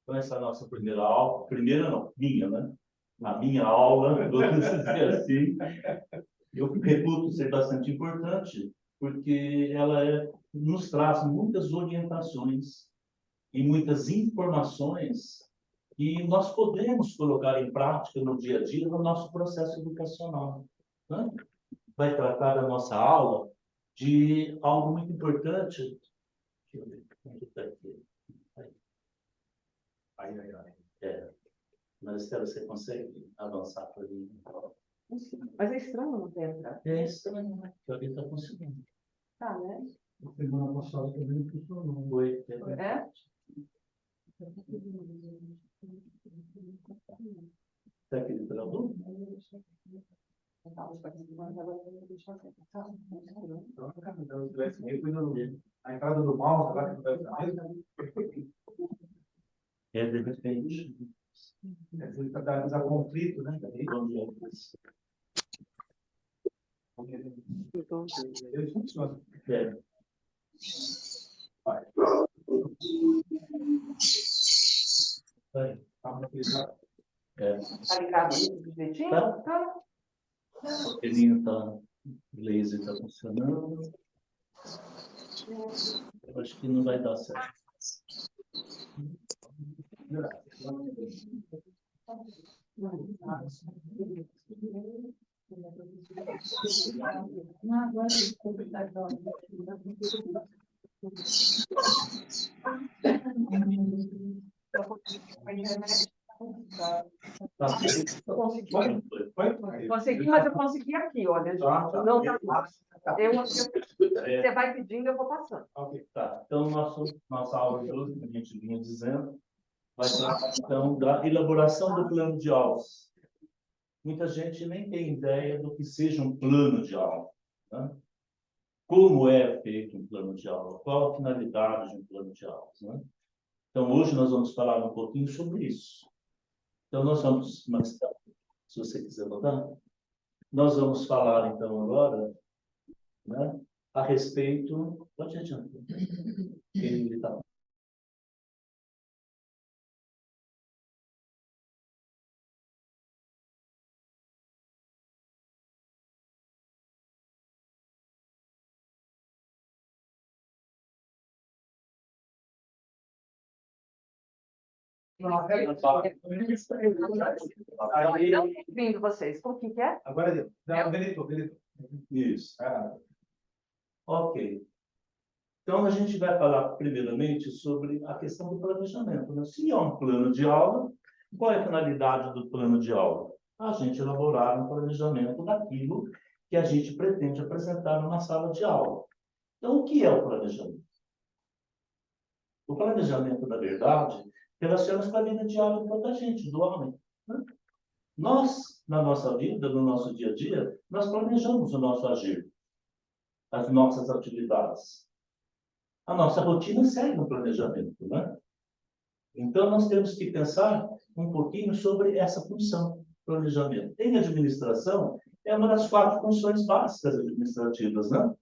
Então, essa é a nossa primeira aula. Primeira não, minha, né? Na minha aula, vamos dizer assim, eu reputo ser bastante importante, porque ela nos traz muitas orientações e muitas informações que nós podemos colocar em prática no dia a dia no nosso processo educacional, né? Vai tratar da nossa aula de algo muito importante. Deixa eu ver, onde está aqui? Aí. Maristela, você consegue avançar para mim? Mas é estranho não ter entrado. É estranho, né? Porque alguém está funcionando. Tá, né? Semana passada também não funcionou. Foi. É? Está aqui do travou? A entrada do mouse, lá que não De repente. ele está dar conflito, né? Ele funciona. É. Vai. Vai. Tá ligado aí direitinho? Tá. Tá. O pelinho está. O laser está funcionando. Eu acho que não vai dar certo. Tá. Consegui, mas eu consegui aqui, olha. Não tá fácil. Você vai pedindo, eu vou passando. Tá. Então, nossa aula de hoje, como a gente vinha dizendo, vai tratar, então, da elaboração do plano de aulas. Muita gente nem tem ideia do que seja um plano de aula, né? Como é feito um plano de aula? Qual a finalidade de um plano de aulas, né? Então, hoje nós vamos falar um pouquinho sobre isso. Então, nós vamos, Marcelo, se você quiser botar, nós vamos falar, então, agora, né, a respeito... Pode adiantar. Ele está... Não vindo vocês. O que é? Agora deu. Não, deletou. Isso. Ok. Então, a gente vai falar primeiramente sobre a questão do planejamento, né? Se é um plano de aula, qual é a finalidade do plano de aula? A gente elaborar um planejamento daquilo que a gente pretende apresentar numa sala de aula. Então, o que é o planejamento? O planejamento, na verdade, relaciona-se com a vida diária de toda a gente, do homem, né? Nós, na nossa vida, no nosso dia a dia, nós planejamos o nosso agir, as nossas atividades. A nossa rotina segue um planejamento, né? Então, nós temos que pensar um pouquinho sobre essa função, planejamento. Em administração, é uma das 4 funções básicas administrativas, né?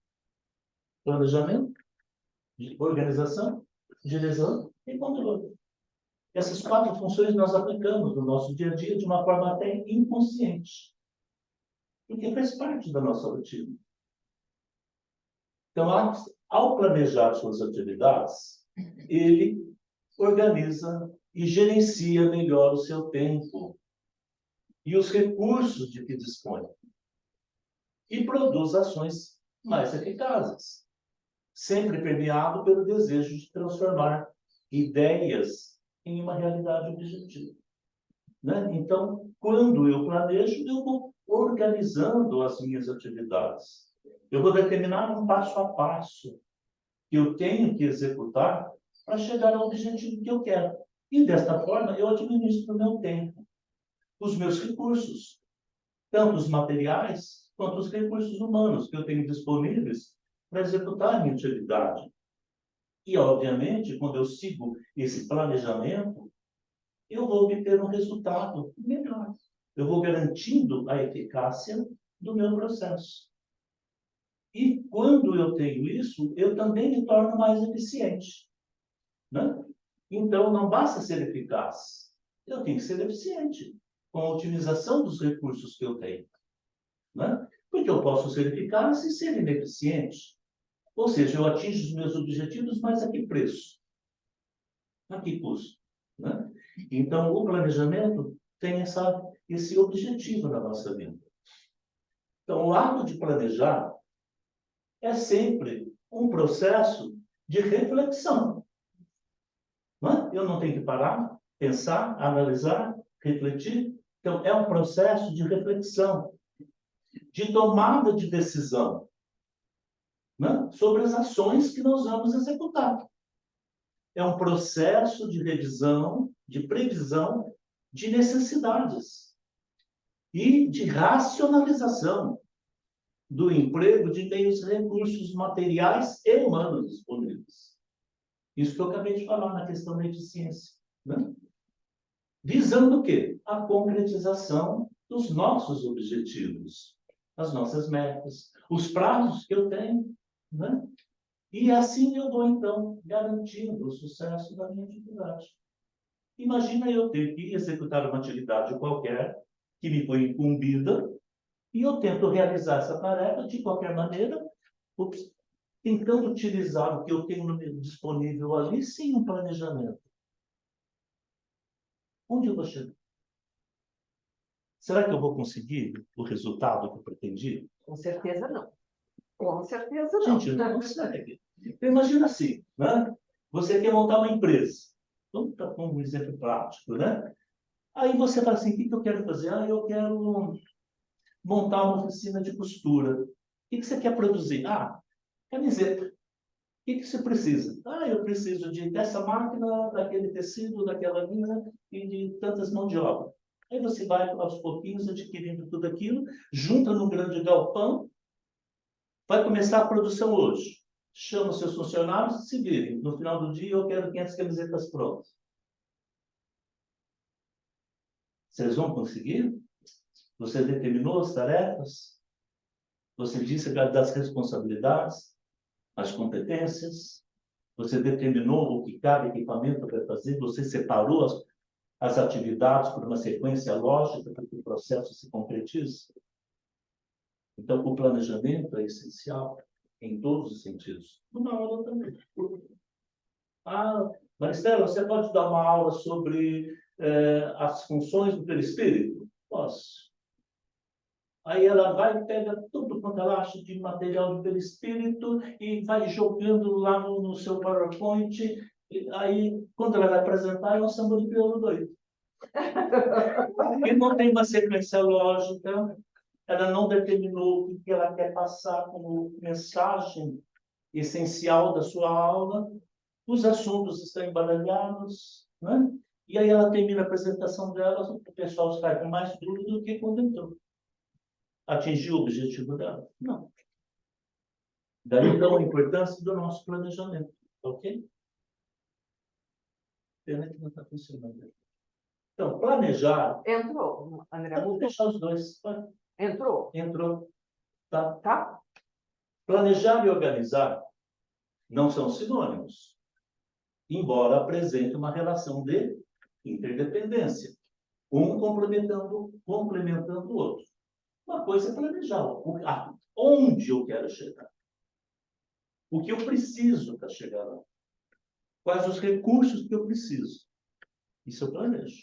Planejamento, organização, direção e controle. Essas 4 funções nós aplicamos no nosso dia a dia de uma forma até inconsciente, e que faz parte da nossa rotina. Então, ao planejar suas atividades, ele organiza e gerencia melhor o seu tempo e os recursos de que dispõe, e produz ações mais eficazes, sempre permeado pelo desejo de transformar ideias em uma realidade objetiva, né? Então, quando eu planejo, eu vou organizando as minhas atividades. Eu vou determinar um passo a passo que eu tenho que executar para chegar ao objetivo que eu quero. E, desta forma, eu administro o meu tempo, os meus recursos, tanto os materiais quanto os recursos humanos que eu tenho disponíveis para executar a minha atividade. E, obviamente, quando eu sigo esse planejamento, eu vou obter um resultado melhor. Eu vou garantindo a eficácia do meu processo. E quando eu tenho isso, eu também me torno mais eficiente, né? Então, não basta ser eficaz, eu tenho que ser eficiente com a otimização dos recursos que eu tenho, né? Porque eu posso ser eficaz e ser ineficiente. Ou seja, eu atingo os meus objetivos, mas a que preço? A que custo? Né? Então, o planejamento tem esse objetivo na nossa vida. Então, o ato de planejar é sempre um processo de reflexão. Não é? Eu não tenho que parar, pensar, analisar, refletir. Então, é um processo de reflexão, de tomada de decisão, né, sobre as ações que nós vamos executar. É um processo de revisão, de previsão de necessidades e de racionalização do emprego de meios recursos materiais e humanos disponíveis. Isso que eu acabei de falar na questão da eficiência, né? Visando o quê? A concretização dos nossos objetivos, as nossas metas, os prazos que eu tenho, né? E assim eu vou, então, garantindo o sucesso da minha atividade. Imagina eu ter que executar uma atividade qualquer que me foi incumbida e eu tento realizar essa tarefa de qualquer maneira, tentando utilizar o que eu tenho disponível ali sem um planejamento. Onde eu vou chegar? Será que eu vou conseguir o resultado que eu pretendi? Com certeza não. Com certeza não. Gente, não consegue. Então, imagina assim, né? Você quer montar uma empresa. Vamos dar um exemplo prático, né? Aí você fala assim, o que eu quero fazer? Ah, eu quero montar uma oficina de costura. O que você quer produzir? Ah, camiseta. O que você precisa? Ah, eu preciso dessa máquina, daquele tecido, daquela linha e de tantas mãos de obra. Aí você vai, aos pouquinhos, adquirindo tudo aquilo, junta num grande galpão, vai começar a produção hoje. Chama os seus funcionários e se virem. No final do dia, eu quero 500 camisetas prontas. Vocês vão conseguir? Você determinou as tarefas? Você disse das responsabilidades, as competências? Você determinou o que cada equipamento vai fazer? Você separou as atividades por uma sequência lógica para que o processo se concretize? Então, o planejamento é essencial em todos os sentidos. Uma aula também. Ah, Maristela, você pode dar uma aula sobre as funções do perispírito? Posso. Aí ela vai e pega tudo quanto ela acha de material do perispírito e vai jogando lá no seu PowerPoint. E aí, quando ela vai apresentar, é um samba de crioulo doido. E não tem uma sequência lógica, ela não determinou o que ela quer passar como mensagem essencial da sua aula, os assuntos estão embaralhados, né? E aí ela termina a apresentação dela, o pessoal sai com mais dúvida do que quando entrou. Atingiu o objetivo dela? Não. Daí, então, a importância do nosso planejamento, ok? Pena que não está funcionando. Então, planejar... Entrou, André. Vamos deixar os dois. Entrou. Entrou. Tá. Tá? Planejar e organizar não são sinônimos, embora apresente uma relação de interdependência, um complementando o outro. Uma coisa é planejar, onde eu quero chegar, o que eu preciso para chegar lá, quais os recursos que eu preciso. Isso eu planejo.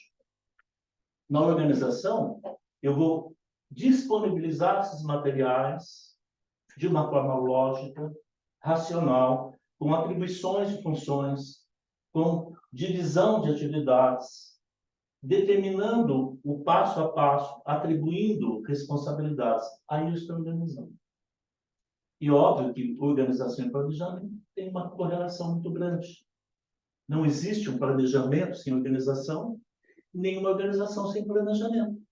Na organização, eu vou disponibilizar esses materiais de uma forma lógica, racional, com atribuições de funções, com divisão de atividades, determinando o passo a passo, atribuindo responsabilidades. Aí eu estou organizando. E óbvio que organização e planejamento tem uma correlação muito grande. Não existe um planejamento sem organização, nenhuma organização sem planejamento.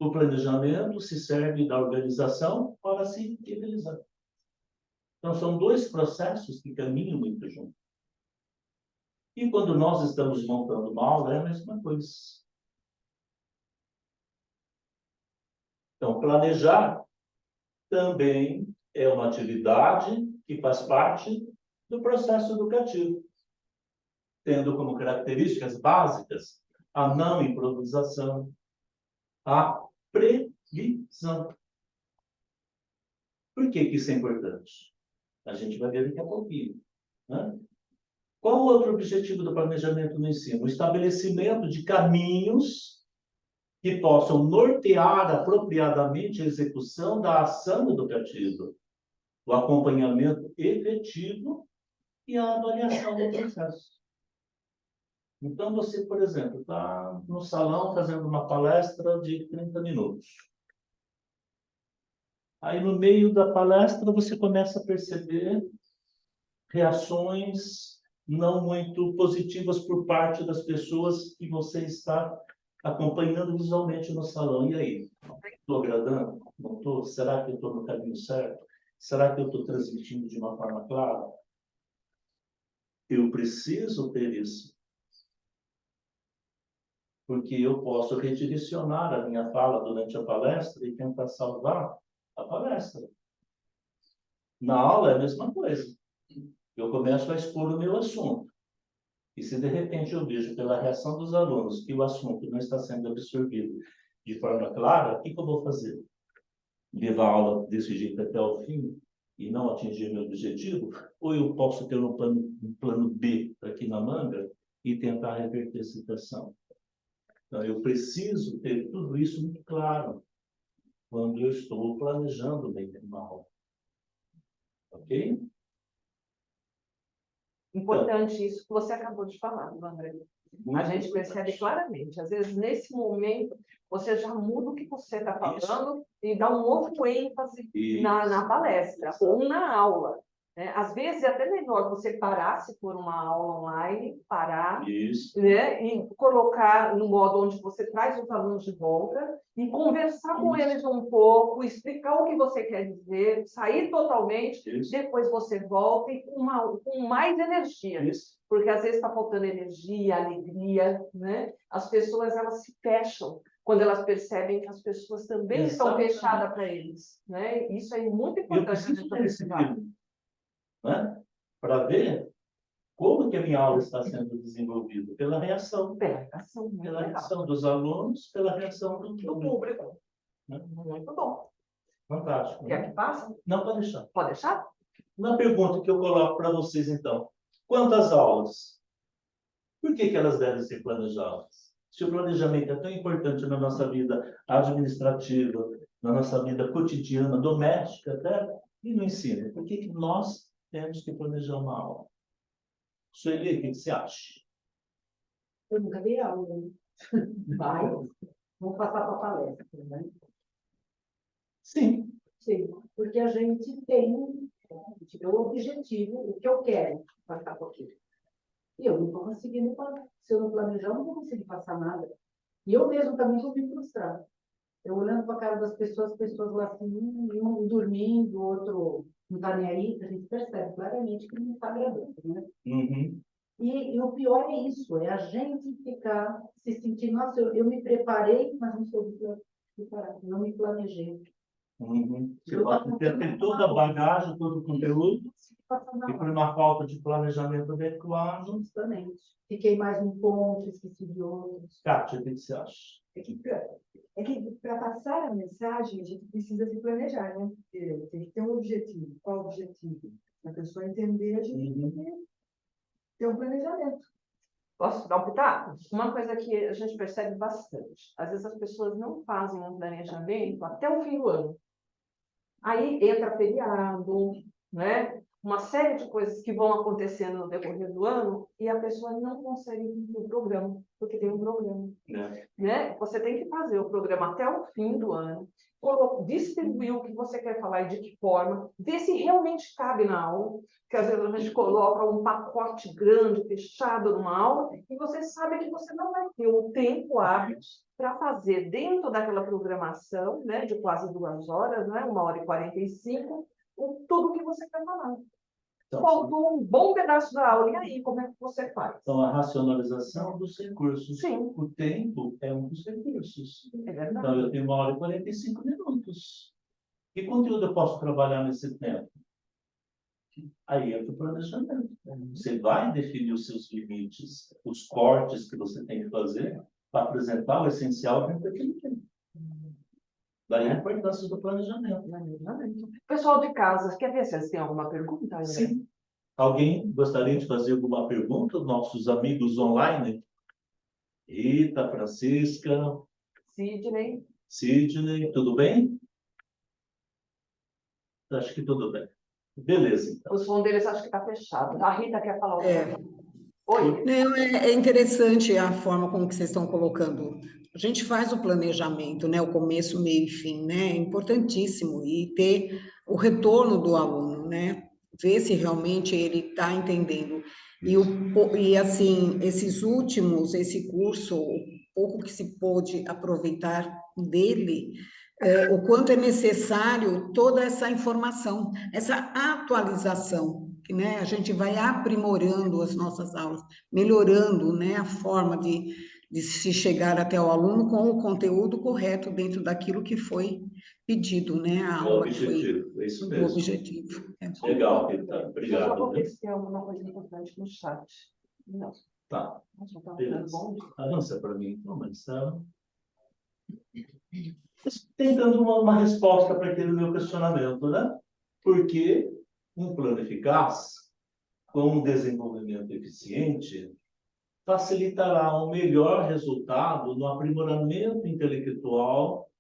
O planejamento se serve da organização para se realizar. Então, são dois processos que caminham muito juntos. E quando nós estamos montando uma aula, é a mesma coisa. Então, planejar também é uma atividade que faz parte do processo educativo. tendo como características básicas a não improvisação, a previsão. Por que que isso é importante? A gente vai ver daqui a pouquinho, né? Qual o outro objetivo do planejamento no ensino? O estabelecimento de caminhos que possam nortear apropriadamente a execução da ação educativa, o acompanhamento efetivo e a avaliação do processo. Então, você, por exemplo, está no salão fazendo uma palestra de 30 minutos. Aí, no meio da palestra, você começa a perceber reações não muito positivas por parte das pessoas que você está acompanhando visualmente no salão. E aí? Estou agradando? Não estou? Será que eu estou no caminho certo? Será que eu estou transmitindo de uma forma clara? Eu preciso ter isso. Porque eu posso redirecionar a minha fala durante a palestra e tentar salvar a palestra. Na aula é a mesma coisa. Eu começo a expor o meu assunto. E se de repente eu vejo pela reação dos alunos que o assunto não está sendo absorvido de forma clara, o que eu vou fazer? Levar a aula desse jeito até o fim e não atingir meu objetivo? Ou eu posso ter um plano B aqui na manga e tentar reverter a situação? Então, eu preciso ter tudo isso muito claro quando eu estou planejando bem uma aula. Ok? Importante isso que você acabou de falar, André. A gente percebe claramente. Às vezes, nesse momento, você já muda o que você está falando e dá um outro ênfase na palestra ou na aula. Né? Às vezes, é até melhor você parar, se for uma aula online, parar, né? E colocar no modo onde você traz os alunos de volta e conversar com eles um pouco, explicar o que você quer dizer, sair totalmente, depois você volta e com mais energia. Porque às vezes está faltando energia, alegria, né? As pessoas, elas se fecham quando elas percebem que as pessoas também estão fechadas para eles, né? Isso é muito importante. Eu preciso ter esse filme, né? Para ver como que a minha aula está sendo desenvolvida. Pela reação. Pela reação dos alunos, pela reação do público. Né? Muito bom. Fantástico. Quer que passe? Não, pode deixar. Pode deixar? Uma pergunta que eu coloco para vocês, então. Quantas aulas? Por que que elas devem ser planejadas? Se o planejamento é tão importante na nossa vida administrativa, na nossa vida cotidiana, doméstica até, e no ensino, por que que nós temos que planejar uma aula? Sueli, o que você acha? Eu nunca dei aula, né? Vai, vamos passar para a palestra, né? Sim. Sim, porque a gente tem o objetivo, o que eu quero passar por aqui. E eu não estou conseguindo, se eu não planejar, eu não vou conseguir passar nada. E eu mesmo também vou me frustrar. Eu olhando para a cara das pessoas, as pessoas lá assim, um dormindo, outro não está nem aí, a gente percebe claramente que não está agradando, né? Uhum. E o pior é isso, é a gente ficar se sentindo, nossa, eu me preparei, mas não soube preparar, não me planejei. Uhum. Você pode ter toda a bagagem, todo o conteúdo, e por uma falta de planejamento adequado. Justamente. Fiquei mais um ponto, esqueci de outros. Kátia, o que você acha? É que para passar a mensagem, a gente precisa se planejar, né? Tem que ter um objetivo. Qual o objetivo? Para a pessoa entender, a gente tem que ter um planejamento. Posso dar um pitaco? Uma coisa que a gente percebe bastante. Às vezes as pessoas não fazem um planejamento até o fim do ano. Aí entra feriado, né? Uma série de coisas que vão acontecendo no decorrer do ano e a pessoa não consegue cumprir o programa, porque tem um problema. Né? Você tem que fazer o programa até o fim do ano, distribuir o que você quer falar e de que forma, ver se realmente cabe na aula, porque às vezes a gente coloca um pacote grande, fechado numa aula, e você sabe que você não vai ter o tempo hábil para fazer dentro daquela programação, né, de quase 2 horas, né, 1h45, tudo o que você quer falar. Então, Faltou um bom pedaço da aula, e aí, como é que você faz? Então, a racionalização dos recursos. Sim. O tempo é um dos recursos. É verdade. Então, eu tenho 1h45. Que conteúdo eu posso trabalhar nesse tempo? Aí entra o planejamento. Você vai definir os seus limites, os cortes que você tem que fazer para apresentar o essencial dentro daquele tempo. Daí a importância do planejamento. Pessoal de casa, quer ver se eles têm alguma pergunta, André? Sim. Alguém gostaria de fazer alguma pergunta? Nossos amigos online? Rita, Francisca, Sidney. Sidney, tudo bem? Acho que tudo bem. Beleza, então. O som deles acho que está fechado. A Rita quer falar alguma coisa? Oi. Não, é interessante a forma como que vocês estão colocando. A gente faz o planejamento, né? O começo, meio e fim, né? É importantíssimo e ter o retorno do aluno, né? Ver se realmente ele está entendendo. E assim, esse curso, o pouco que se pôde aproveitar dele, o quanto é necessário toda essa informação, essa atualização, né? A gente vai aprimorando as nossas aulas, melhorando, né, a forma de se chegar até o aluno com o conteúdo correto dentro daquilo que foi pedido, né? A O aula que foi objetivo, é isso o mesmo. objetivo. Legal, Rita. Eu só Obrigado. vou ver Viu? se tem alguma coisa importante no chat. Não. Tá, Nós já estamos beleza. dando bom. Avança para mim, então, Marcelo. Tentando uma resposta para aquele meu questionamento, né? Porque um plano eficaz, com um desenvolvimento eficiente, facilitará um melhor resultado no aprimoramento intelectual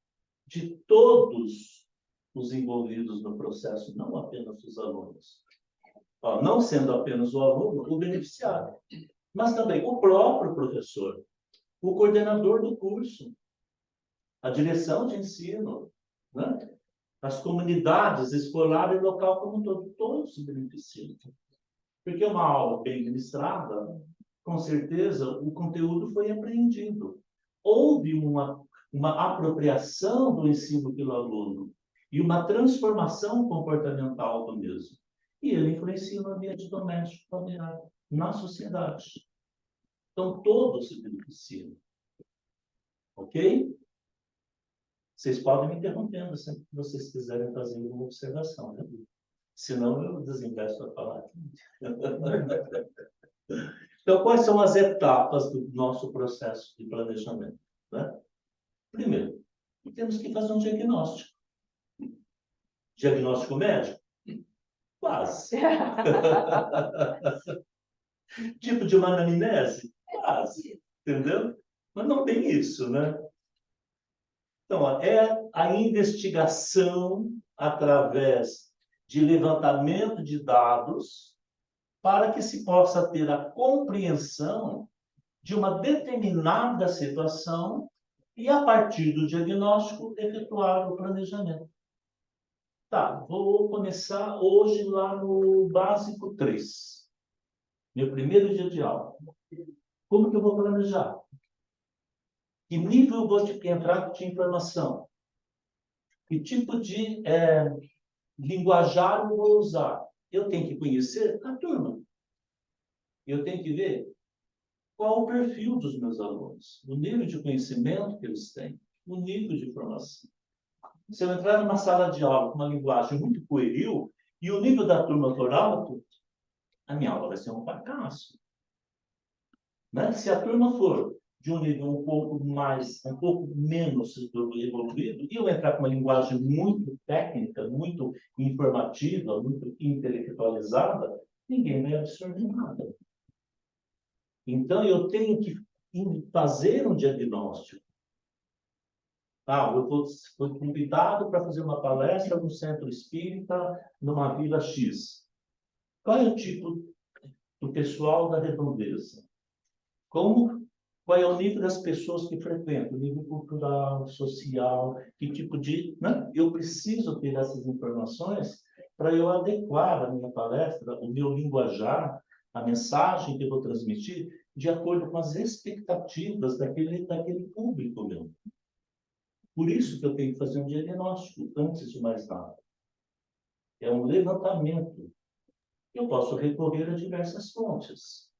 de todos os envolvidos no processo, não apenas os alunos. Ó, não sendo apenas o aluno o beneficiário, mas também o próprio professor, o coordenador do curso, a direção de ensino, né? As comunidades escolar e local como um todo, todos se beneficiam. Porque uma aula bem ministrada, com certeza, o conteúdo foi apreendido. Houve uma apropriação do ensino pelo aluno e uma transformação comportamental do mesmo. E ele influencia no ambiente doméstico, familiar, na sociedade. Então, todos se beneficiam. Ok? Vocês podem me interrompendo sempre que vocês quiserem fazer alguma observação, né? Senão eu desinvesto a palavra. Então, quais são as etapas do nosso processo de planejamento, né? Primeiro, temos que fazer um diagnóstico. Diagnóstico médico? Quase. Tipo de uma anamnese? Quase. Entendeu? Mas não tem isso, né? Então, ó, é a investigação através de levantamento de dados para que se possa ter a compreensão de uma determinada situação e, a partir do diagnóstico, efetuar o planejamento. Tá, vou começar hoje lá no básico 3. Meu primeiro dia de aula. Como que eu vou planejar? Que nível eu vou entrar de informação? Que tipo de linguajar eu vou usar? Eu tenho que conhecer a turma. Eu tenho que ver qual o perfil dos meus alunos, o nível de conhecimento que eles têm, o nível de formação. Se eu entrar numa sala de aula com uma linguagem muito pueril e o nível da turma for alto, a minha aula vai ser um fracasso. Né? Se a turma for de um nível um pouco menos evoluído, e eu entrar com uma linguagem muito técnica, muito informativa, muito intelectualizada, ninguém vai absorver nada. Então, eu tenho que fazer um diagnóstico. Eu fui convidado para fazer uma palestra no centro espírita, numa vila X. Qual é o tipo do pessoal da redondeza? Qual é o nível das pessoas que frequentam? O nível cultural, social, que tipo de... Né? Eu preciso ter essas informações para eu adequar a minha palestra, o meu linguajar, a mensagem que eu vou transmitir, de acordo com as expectativas daquele público meu. Por isso que eu tenho que fazer um diagnóstico, antes de mais nada. É um levantamento. Eu posso recorrer a diversas fontes.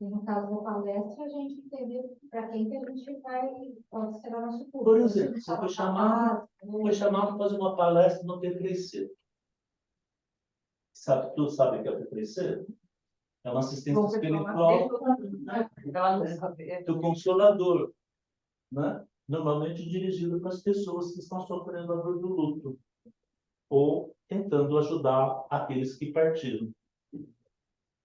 E no caso da palestra, a gente entendeu para quem que a gente vai, pode ser o nosso público. Por exemplo, você foi chamado para fazer uma palestra no T3C. Sabe, tu sabe o que é P3C? É uma assistência Bom, pessoal, espiritual ela não sabe. do Consolador, né? Normalmente dirigido para as pessoas que estão sofrendo a dor do luto, ou tentando ajudar aqueles que partiram.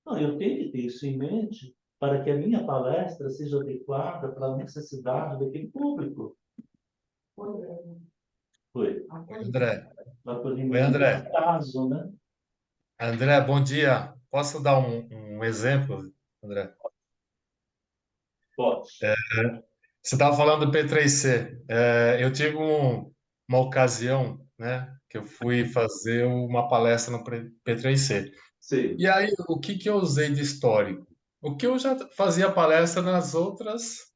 Não, eu tenho que ter isso em mente para que a minha palestra seja adequada para a necessidade daquele público. Foi. André. O Oi, acolhimento André. do caso, né? André, bom dia. Posso dar um exemplo, André? Pode. Você estava falando do P3C. Eu tive uma ocasião, né, que eu fui fazer uma palestra no P3C. Sim. E aí, o que eu usei de histórico? O que eu já fazia palestra nos outros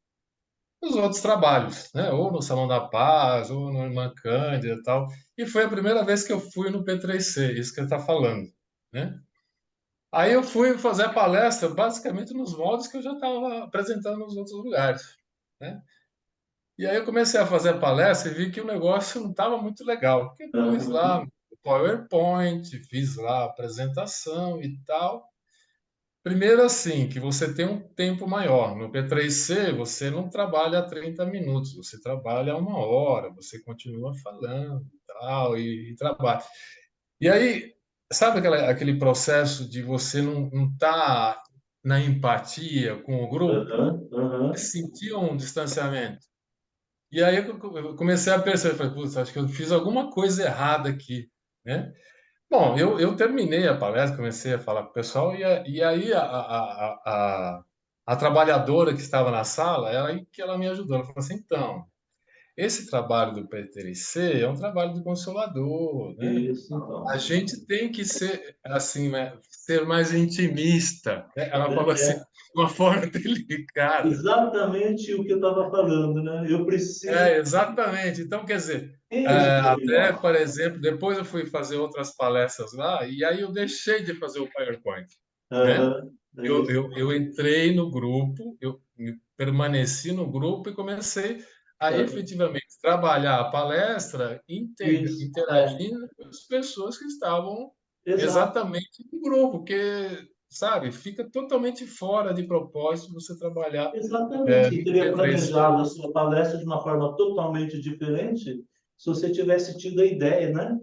trabalhos, né? Ou no Salão da Paz, ou no Irmã Cândida e tal. E foi a primeira vez que eu fui no P3C, isso que ele está falando, né? Aí eu fui fazer a palestra basicamente nos moldes que eu já estava apresentando nos outros lugares, né? E aí eu comecei a fazer a palestra e vi que o negócio não estava muito legal. Porque pus lá o PowerPoint, fiz lá a apresentação e tal. Primeiro assim, que você tem um tempo maior. No P3C você não trabalha 30 minutos, você trabalha 1 hora, você continua falando e tal, e trabalha. E aí, sabe aquele processo de você não estar na empatia com o grupo? Aham, aham. Sentir um distanciamento. E aí eu comecei a perceber, falei, putz, acho que eu fiz alguma coisa errada aqui, né? Bom, eu terminei a palestra, comecei a falar com o pessoal, e aí a trabalhadora que estava na sala, ela aí que ela me ajudou. Ela falou assim, então, esse trabalho do PTC é um trabalho do Consolador, né? Isso, então. A gente tem que ser assim, né, ser mais intimista, né? Ela falou assim, É de uma forma delicada. exatamente o que eu estava falando, né? Eu preciso Exatamente. Então, quer dizer, entender até, melhor. por exemplo, depois eu fui fazer outras palestras lá e aí eu deixei de fazer o PowerPoint, né? Aham, é isso. Eu entrei no grupo, eu permaneci no grupo e comecei a Aham. efetivamente trabalhar a palestra Isso, interagindo com as pessoas que estavam exato. exatamente no grupo, porque, sabe, fica totalmente fora de propósito você trabalhar Exatamente. E no teria P3C. planejado a sua palestra de uma forma totalmente diferente se você tivesse tido a ideia, né?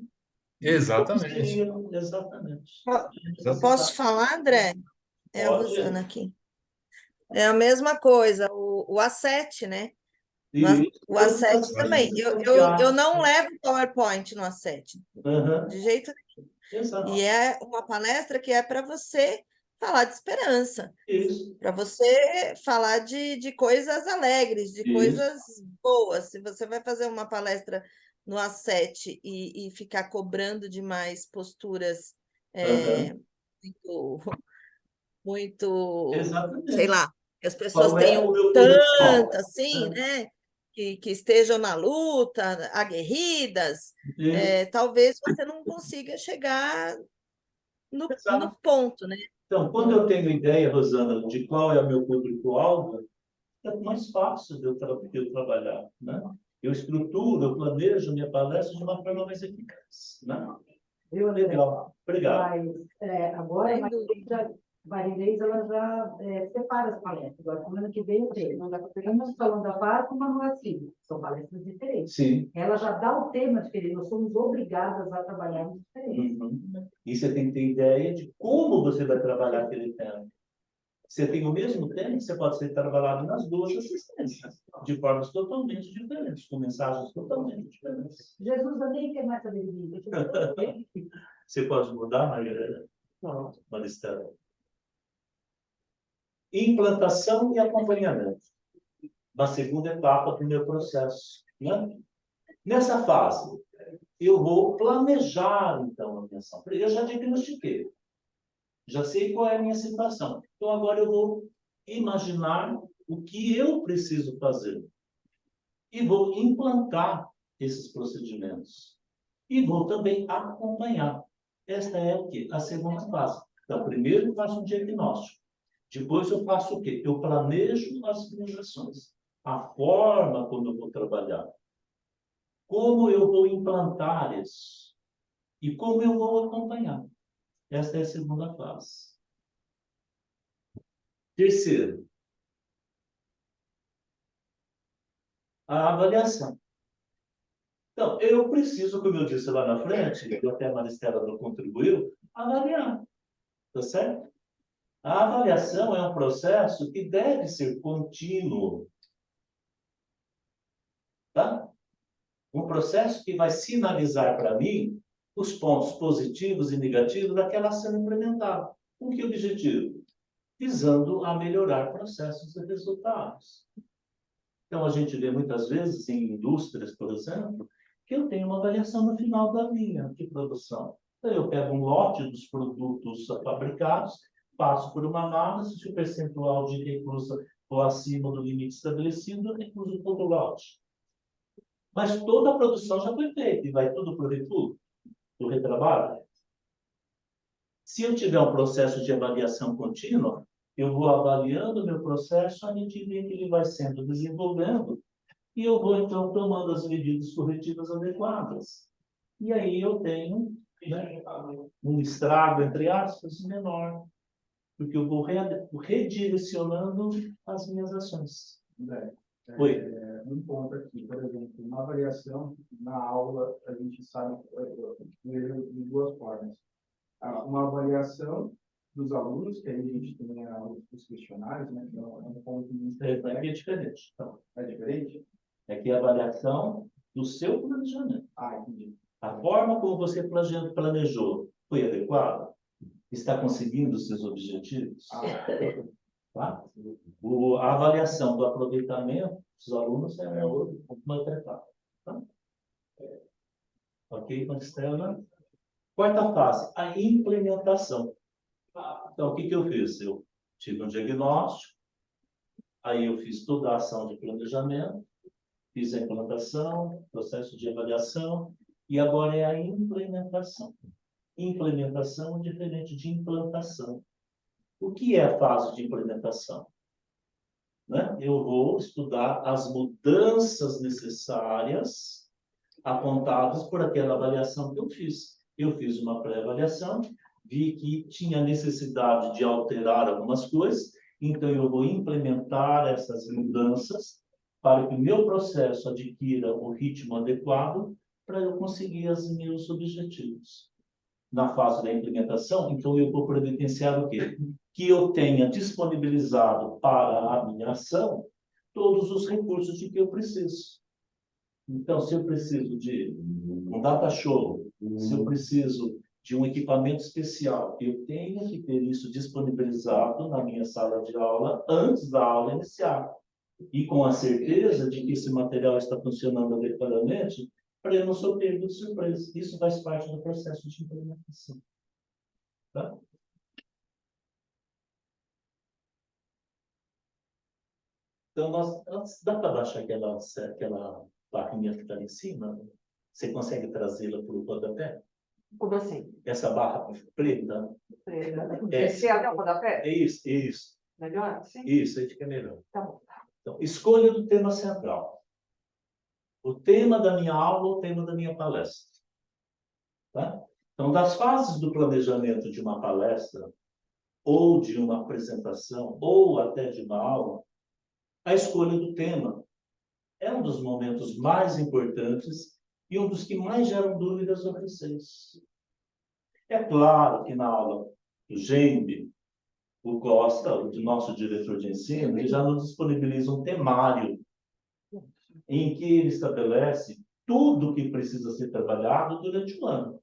De como Exatamente. seria exatamente. Posso Necessidade. falar, André? É a Rosana Pode. aqui. É a mesma coisa, o A7, né? E O eu A7 também. preciso Eu confiar. não levo PowerPoint no A7, Aham, de jeito nenhum. E exato. é uma palestra que é para você falar de esperança, Isso, para você falar de coisas alegres, de isso. coisas boas. Se você vai fazer uma palestra no A7 e ficar cobrando demais posturas Aham, muito muito, sei exatamente. lá, que as pessoas Qual é o tenham meu tanto público-alvo? assim, né? Que estejam na luta, aguerridas, E- talvez você não consiga chegar no Exato. ponto, né? Então, quando eu tenho ideia, Rosana, de qual é o meu público-alvo, é mais fácil de eu trabalhar, né? Eu estruturo, eu planejo minha palestra de uma forma mais eficaz, né? Viu, André? Legal, obrigado. Mas agora, Sem dúvida. Marinês, ela já separa as palestras. Agora, semana que vem, eu tenho. Não dá para pegar no Salão da Paz com uma Moacir. São palestras diferentes. Sim. Ela já dá o tema diferente. Nós somos obrigadas a trabalhar diferente. Uhum. E você tem que ter ideia de como você vai trabalhar aquele tema. Você tem o mesmo tema, você pode ser trabalhado nas duas assistências, de formas totalmente diferentes, com mensagens totalmente diferentes. Jesus, eu nem quero mais saber de mim. Você pode mudar, Maristela? Implantação e acompanhamento, na segunda etapa do meu processo, né? Nessa fase, eu vou planejar, então, a minha ação. Eu já diagnostiquei, já sei qual é a minha situação. Então, agora eu vou imaginar o que eu preciso fazer e vou implantar esses procedimentos. E vou também acompanhar. Esta é o quê? A segunda fase. Então, primeiro eu faço um diagnóstico. Depois eu faço o quê? Eu planejo as minhas ações. A forma como eu vou trabalhar. Como eu vou implantar isso. E como eu vou acompanhar. Esta é a segunda fase. Terceiro, a avaliação. Então, eu preciso, como eu disse lá na frente, que até a Maristela não contribuiu, avaliar. Tá certo? A avaliação é um processo que deve ser contínuo. Tá? Um processo que vai sinalizar para mim os pontos positivos e negativos daquela ação implementada. Com que objetivo? Visando a melhorar processos e resultados. Então, a gente vê muitas vezes em indústrias, por exemplo, que eu tenho uma avaliação no final da linha de produção. Então, eu pego um lote dos produtos fabricados, passo por uma análise, se o percentual de recusa for acima do limite estabelecido, eu recuso todo o lote. Mas toda a produção já foi feita e vai tudo para o recuo, do retrabalho. Se eu tiver um processo de avaliação contínua, eu vou avaliando o meu processo à medida em que ele vai sendo desenvolvendo e eu vou, então, tomando as medidas corretivas adequadas. E aí eu tenho, né, um estrago, entre aspas, menor, porque eu vou redirecionando as minhas ações. André, Oi. Um ponto aqui, por exemplo, uma avaliação na aula, a gente sabe de duas formas. Uma avaliação dos alunos, que aí a gente tem os questionários, né? Que é um ponto de vista. Aqui é diferente. Então, é diferente? é que a avaliação do seu planejamento. Entendi. A forma como você planejou foi adequada? Está conseguindo os seus objetivos? Tá? A avaliação do aproveitamento dos alunos é uma outra etapa. Tá? Ok, Maristela? Quarta fase, a implementação. Então, o que eu fiz? Eu tive um diagnóstico, aí eu fiz toda a ação de planejamento, fiz a implantação, processo de avaliação, e agora é a implementação. Implementação é diferente de implantação. O que é a fase de implementação? Né? Eu vou estudar as mudanças necessárias apontadas por aquela avaliação que eu fiz. Eu fiz uma pré-avaliação, vi que tinha necessidade de alterar algumas coisas, então eu vou implementar essas mudanças para que o meu processo adquira o ritmo adequado para eu conseguir os meus objetivos. Na fase da implementação, então eu vou providenciar o quê? Que eu tenha disponibilizado para a minha ação todos os recursos de que eu preciso. Então, se eu preciso de um data show, se eu preciso de um equipamento especial, eu tenho que ter isso disponibilizado na minha sala de aula antes da aula iniciar. E com a certeza de que esse material está funcionando adequadamente, para eu não ser pego de surpresa. Isso faz parte do processo de implementação. Tá? Então, dá para baixar aquela barrinha que está ali em cima? Você consegue trazê-la para o rodapé? Como assim? Essa barra preta? Esse é o rodapé? É isso, isso. Melhor? Sim. Isso, aí fica melhor. Tá bom. Então, escolha do tema central. O tema da minha aula ou o tema da minha palestra. Tá? Então, das fases do planejamento de uma palestra, ou de uma apresentação, ou até de uma aula, a escolha do tema é um dos momentos mais importantes e um dos que mais geram dúvidas ou receios. É claro que na aula do GEMB, o Costa, o nosso diretor de ensino, ele já nos disponibiliza um temário em que ele estabelece tudo o que precisa ser trabalhado durante o ano.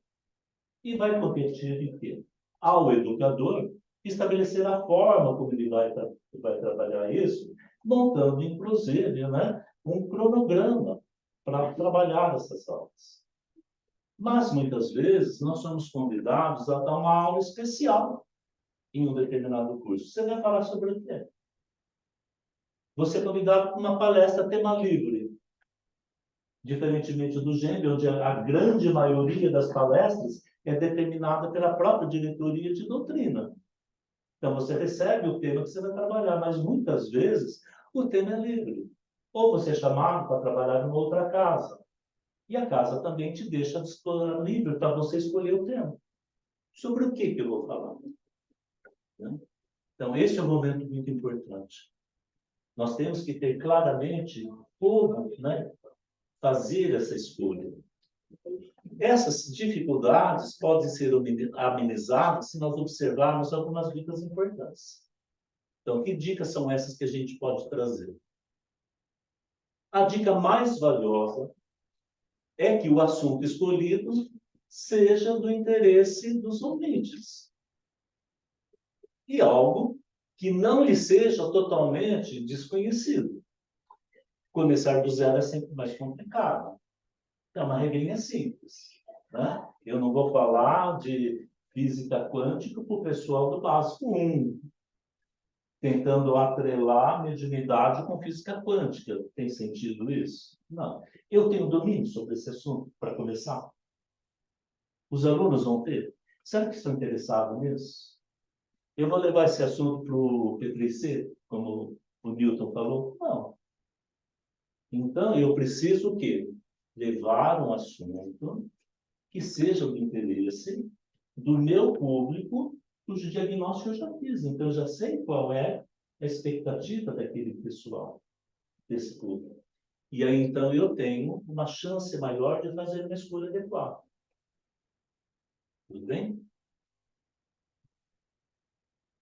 E vai competir em quê? Ao educador estabelecer a forma como ele vai trabalhar isso, montando, inclusive, né, um cronograma para trabalhar essas aulas. Mas, muitas vezes, nós somos convidados a dar uma aula especial em um determinado curso. Você vai falar sobre o quê? Você é convidado para uma palestra tema livre. Diferentemente do GEMB, onde a grande maioria das palestras é determinada pela própria diretoria de doutrina. Então, você recebe o tema que você vai trabalhar, mas muitas vezes o tema é livre. Ou você é chamado para trabalhar em uma outra casa. E a casa também te deixa livre para você escolher o tema. Sobre o que eu vou falar? Né? Então, esse é um momento muito importante. Nós temos que ter claramente como, né, fazer essa escolha. Essas dificuldades podem ser amenizadas se nós observarmos algumas dicas importantes. Então, que dicas são essas que a gente pode trazer? A dica mais valiosa é que o assunto escolhido seja do interesse dos ouvintes. E algo que não lhe seja totalmente desconhecido. Começar do zero é sempre mais complicado. É uma regrinha simples. Né? Eu não vou falar de física quântica para o pessoal do básico 1, tentando atrelar mediunidade com física quântica. Tem sentido isso? Não. Eu tenho domínio sobre esse assunto, para começar. Os alunos vão ter? Será que estão interessados nisso? Eu vou levar esse assunto para o P3C, como o Newton falou? Não. Então, eu preciso o quê? Levar um assunto que seja do interesse do meu público, cujo diagnóstico eu já fiz. Então, eu já sei qual é a expectativa daquele pessoal, desse público. E aí, então, eu tenho uma chance maior de fazer uma escolha adequada. Tudo bem?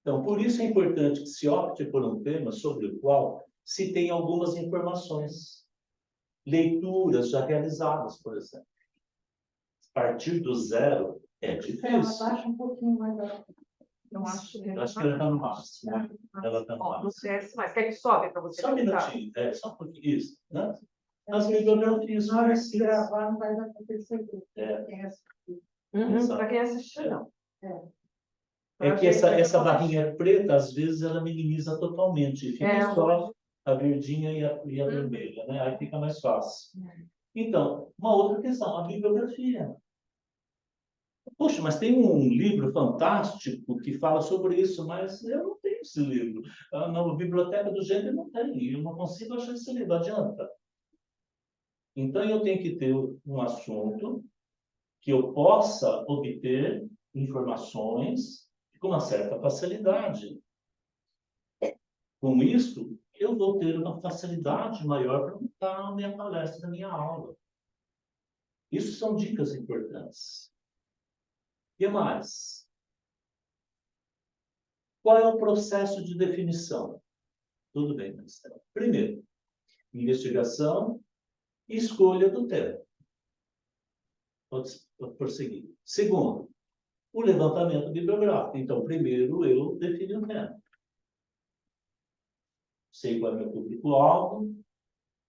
Então, por isso é importante que se opte por um tema sobre o qual se tem algumas informações. Leituras já realizadas, por exemplo. Partir do zero é difícil. Baixa um pouquinho mais alto. Eu acho que Eu acho que ela está no máximo. Ela está no Ó, não máximo. desce mais. Quer que sobe para você Só um tentar? minutinho, só um pouquinho. Isso, né? As bibliografias Na hora de conhecidas. gravar, não vai dar para perceber. Para quem assistir, não. É que essa barrinha preta, às vezes, ela minimiza totalmente. Fica só a verdinha e a vermelha, né? Aí fica mais fácil. Então, uma outra questão, a bibliografia. Poxa, mas tem um livro fantástico que fala sobre isso, mas eu não tenho esse livro. Na biblioteca do gênero não tem, eu não consigo achar esse livro, adianta. Então, eu tenho que ter um assunto que eu possa obter informações com uma certa facilidade. Com isso, eu vou ter uma facilidade maior para montar a minha palestra, a minha aula. Isso são dicas importantes. O que mais? Qual é o processo de definição? Tudo bem, Marcelo. Primeiro, investigação e escolha do tema. Pode prosseguir. Segundo, o levantamento bibliográfico. Então, primeiro eu defino o tema. Sei qual é o meu público-alvo,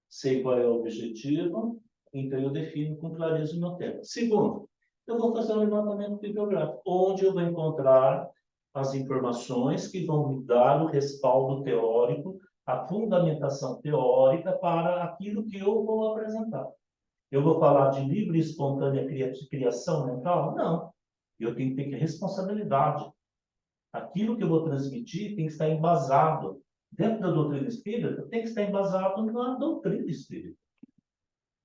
sei qual é o objetivo, então eu defino com clareza o meu tema. Segundo, eu vou fazer um levantamento bibliográfico, onde eu vou encontrar as informações que vão me dar o respaldo teórico, a fundamentação teórica para aquilo que eu vou apresentar. Eu vou falar de livre e espontânea criação mental? Não. Eu tenho que ter responsabilidade. Aquilo que eu vou transmitir tem que estar embasado. Dentro da doutrina espírita, tem que estar embasado na doutrina espírita.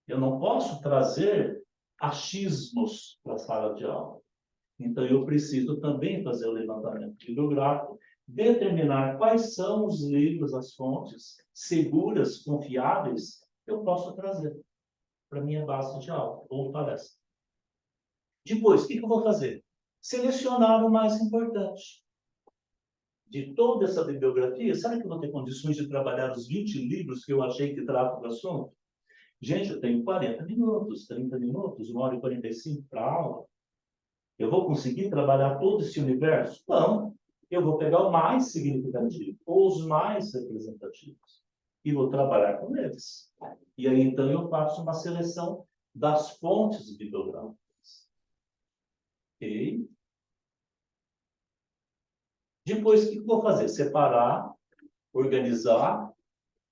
Eu não posso trazer achismos para a sala de aula. Então, eu preciso também fazer o levantamento bibliográfico, determinar quais são os livros, as fontes seguras, confiáveis, que eu posso trazer para a minha base de aula ou palestra. Depois, o que eu vou fazer? Selecionar o mais importante. De toda essa bibliografia, será que eu vou ter condições de trabalhar os 20 livros que eu achei que tratam do assunto? Gente, eu tenho 40 minutos, 30 minutos, 1h45 para a aula. Eu vou conseguir trabalhar todo esse universo? Não. Eu vou pegar o mais significativo, ou os mais representativos, e vou trabalhar com eles. E aí, então, eu faço uma seleção das fontes bibliográficas. Ok? Depois, o que eu vou fazer? Separar, organizar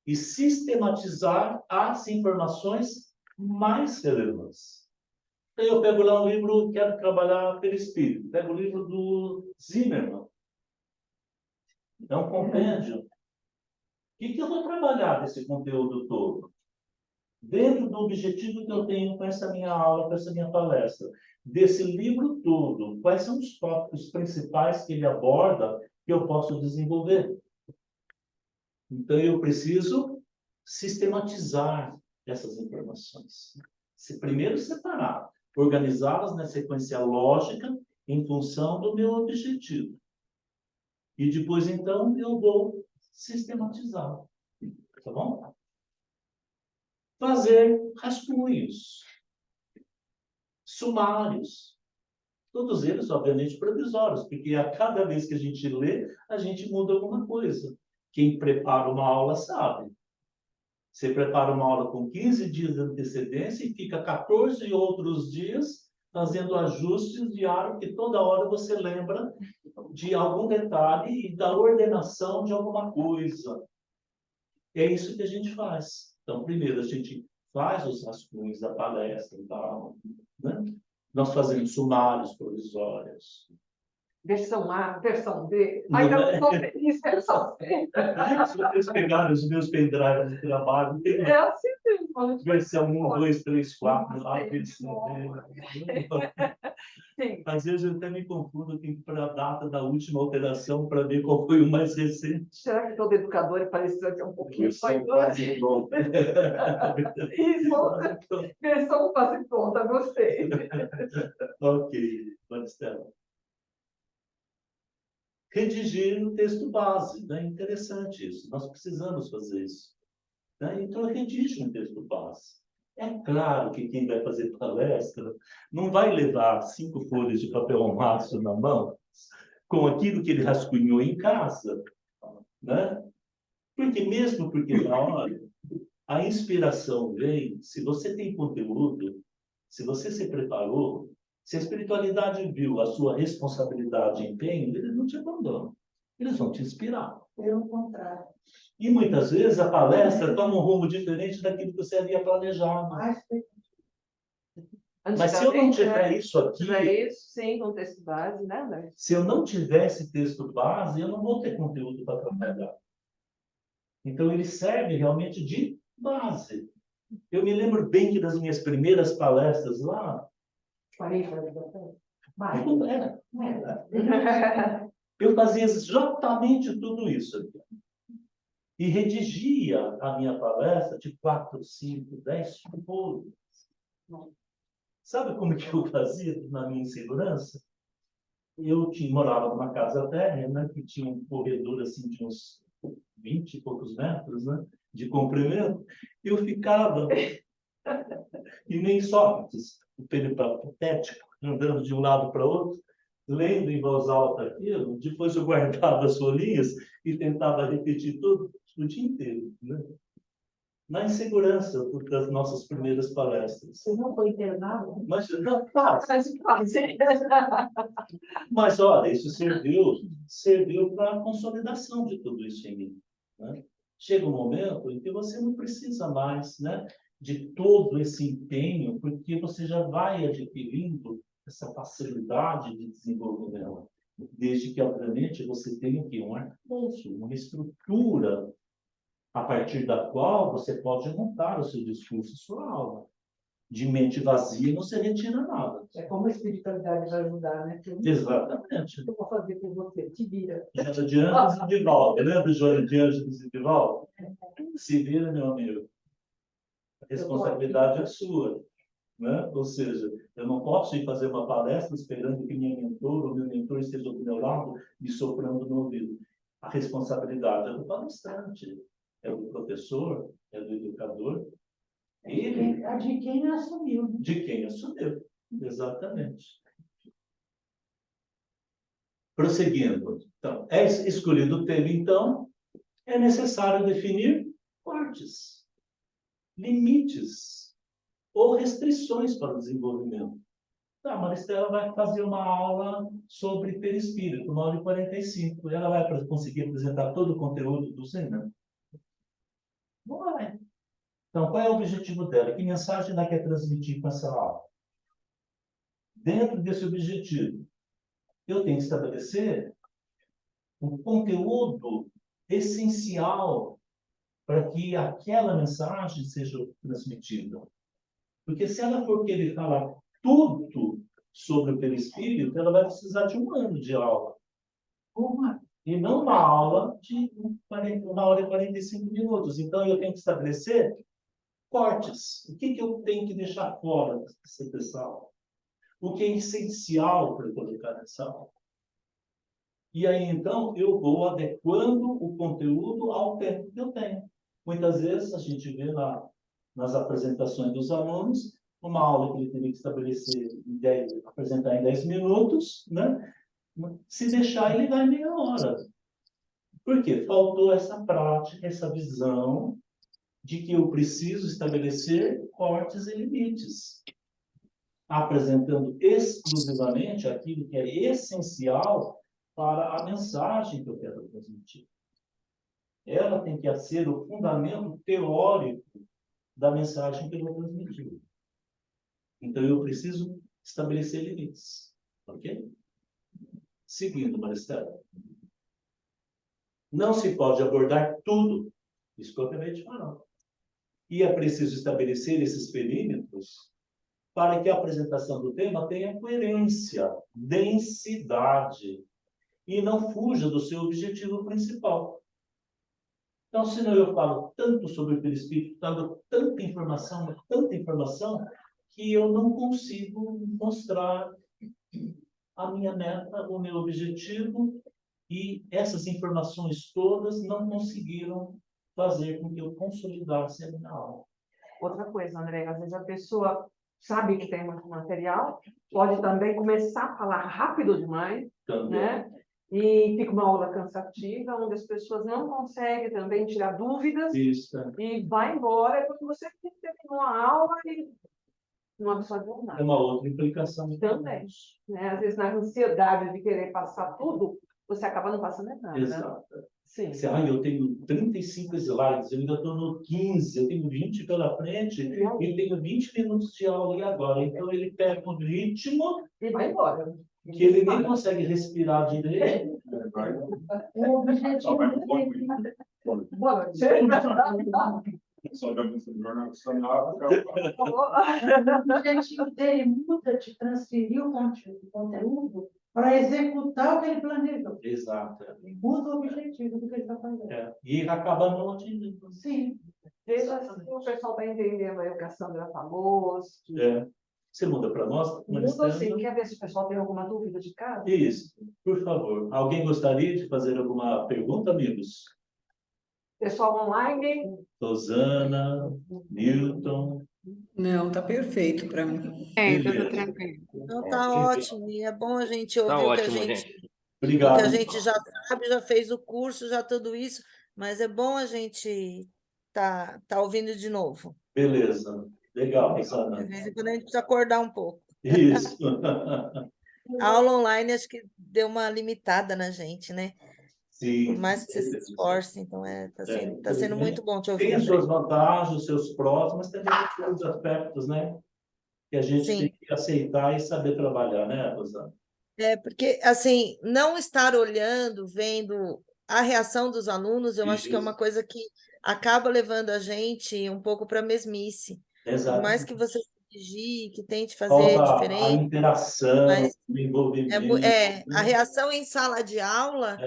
e sistematizar as informações mais relevantes. Então, eu pego lá um livro, quero trabalhar pelo espírito. Pego o livro do Zimmermann. É um compêndio. O que eu vou trabalhar desse conteúdo todo? dentro do objetivo que eu tenho com essa minha aula, com essa minha palestra, desse livro todo, quais são os tópicos principais que ele aborda que eu posso desenvolver? Então, eu preciso sistematizar essas informações. Primeiro separar, organizá-las na sequência lógica em função do meu objetivo. E depois, então, eu vou sistematizar. Tá bom? Fazer rascunhos, sumários. Todos eles, obviamente, provisórios, porque a cada vez que a gente lê, a gente muda alguma coisa. Quem prepara uma aula sabe. Você prepara uma aula com 15 dias de antecedência e fica 14 outros dias fazendo ajustes diários, que toda hora você lembra de algum detalhe e da ordenação de alguma coisa. É isso que a gente faz. Então, primeiro, a gente faz os rascunhos da palestra e tal, né? Nós fazemos sumários provisórios. Versão A, versão B. Ai, eu não estou feliz, versão C. Se vocês pegarem os meus pendrives de trabalho, tem É assim mesmo. versão 1, 2, 3, 4, A, B, C, D. Sim. Às vezes eu até me confundo para a data da última alteração para ver qual foi o mais recente. Será que todo educador é parecido até um pouquinho? Versão quase pronta. Isso, versão quase pronta, gostei. Ok, Maristela. Redigir o texto base, né? Interessante isso. Nós precisamos fazer isso. Né? Então, redige um texto base. É claro que quem vai fazer palestra não vai levar 5 folhas de papel amasso na mão com aquilo que ele rascunhou em casa, né? Porque na hora a inspiração vem, se você tem conteúdo, se você se preparou, se a espiritualidade viu a sua responsabilidade e empenho, eles não te abandonam. Eles vão te inspirar. Pelo contrário. E muitas vezes a palestra toma um rumo diferente daquilo que você havia planejado. Mas se eu não tiver isso aqui, É isso, sim, com texto base, né, André? se eu não tiver esse texto base, eu não vou ter conteúdo para trabalhar. Então, ele serve realmente de base. Eu me lembro bem que das minhas primeiras palestras lá, eu fazia exatamente tudo isso aqui. E redigia a minha palestra de 4, 5, 10 folhas. Sabe como que eu fazia na minha insegurança? Morava numa casa térrea, né, que tinha um corredor assim, de uns 20 e poucos metros, né, de comprimento. Eu ficava, e nem Sócrates, o peripatético, andando de um lado para outro, lendo em voz alta aquilo, depois eu guardava as folhinhas e tentava repetir tudo o dia inteiro, né? Na insegurança das nossas primeiras palestras. Você não foi internado? Mas, não, quase. Mas, olha, isso serviu para a consolidação de tudo isso em mim, né? Chega um momento em que você não precisa mais, né, de todo esse empenho, porque você já vai adquirindo essa facilidade de desenvolvimento, desde que, obviamente, você tenha o quê? Um arcabouço, uma estrutura a partir da qual você pode montar o seu discurso, sua aula. De mente vazia não se retira nada. É como a espiritualidade vai ajudar, né? Exatamente. O que eu vou fazer por você? Te vira. Joana de Anjos e de volta. Lembra do Joana de Anjos e de volta? Se vira, meu amigo. A responsabilidade é sua. Né? Ou seja, eu não posso ir fazer uma palestra esperando que minha mentor ou meu mentor esteja do meu lado me soprando no ouvido. A responsabilidade é do palestrante, é do professor, é do educador. De quem assumiu. De quem assumiu, exatamente. Prosseguindo. Então, é escolhido o tema, então, é necessário definir cortes, limites ou restrições para o desenvolvimento. A Maristela vai fazer uma aula sobre perispírito, 9h45. Ela vai conseguir apresentar todo o conteúdo do Zen? Não vai. Então, qual é o objetivo dela? Que mensagem ela quer transmitir com essa aula? Dentro desse objetivo, eu tenho que estabelecer um conteúdo essencial para que aquela mensagem seja transmitida. Porque se ela for querer falar tudo sobre o perispírito, ela vai precisar de 1 ano de aula. E não uma aula de 1 hora e 45 minutos. Então, eu tenho que estabelecer cortes. O que eu tenho que deixar fora dessa aula? O que é essencial para eu colocar nessa aula? E aí, então, eu vou adequando o conteúdo ao tempo que eu tenho. Muitas vezes, a gente vê nas apresentações dos alunos, uma aula que ele teria que estabelecer, apresentar em 10 minutos, né? Se deixar, ele vai meia hora. Por quê? Faltou essa prática, essa visão de que eu preciso estabelecer cortes e limites, apresentando exclusivamente aquilo que é essencial para a mensagem que eu quero transmitir. Ela tem que ser o fundamento teórico da mensagem que eu vou transmitir. Então, eu preciso estabelecer limites. Ok? Seguindo, Maristela. Não se pode abordar tudo. Isso que eu acabei de falar. E é preciso estabelecer esses perímetros para que a apresentação do tema tenha coerência, densidade, e não fuja do seu objetivo principal. Então, senão eu falo tanto sobre o perispírito, dando tanta informação, que eu não consigo mostrar a minha meta, o meu objetivo, e essas informações todas não conseguiram fazer com que eu consolidasse a minha aula. Outra coisa, André, às vezes a pessoa sabe que tem muito material, pode também começar a falar rápido demais, Também. né? E fica uma aula cansativa, onde as pessoas não conseguem também tirar dúvidas. Isso. E vai embora, porque você terminou a aula e não absorveu nada. É uma outra implicação. Também. Né? Às vezes, na ansiedade de querer passar tudo, você acaba não passando nada. Exato. Sim. Eu tenho 35 slides, eu ainda estou no 15, eu tenho 20 pela frente, e tenho 20 minutos de aula e agora. Então, ele pega um ritmo E vai embora. que ele nem consegue respirar direito. O objetivo dele o objetivo dele muda de transferir o conteúdo para executar o que ele planejou. Exato. Muda o objetivo do que ele está fazendo. E acaba não atingindo. Sim. Veja se o pessoal está entendendo aí o que a Sandra falou. Você muda para nós? Muda sim. Quer ver se o pessoal tem alguma dúvida de casa? Isso, por favor. Alguém gostaria de fazer alguma pergunta, amigos? Pessoal online? Rosana, Newton. Não, tá perfeito para mim. Tudo tranquilo. Então tá ótimo, e é bom a gente ouvir o que a gente, Obrigado. o que a gente já sabe, já fez o curso, já tudo isso, mas é bom a gente tá ouvindo de novo. Beleza. Legal, De Rosana. vez em quando a gente precisa acordar um pouco. Isso. A aula online acho que deu uma limitada na gente, né? Sim. Por mais que você se esforce, então tá sendo muito bom te ouvir. Tem as André. suas vantagens, os seus prós, mas também tem outros aspectos, né? Que a gente Sim. tem que aceitar e saber trabalhar, né, Rosana? Porque, assim, não estar olhando, vendo a reação dos alunos, eu acho que é uma coisa que acaba levando a gente um pouco para a mesmice. Exato. Por mais que você se vigie, que tente fazer Falta a diferente, interação, mas o envolvimento. a reação em sala de aula,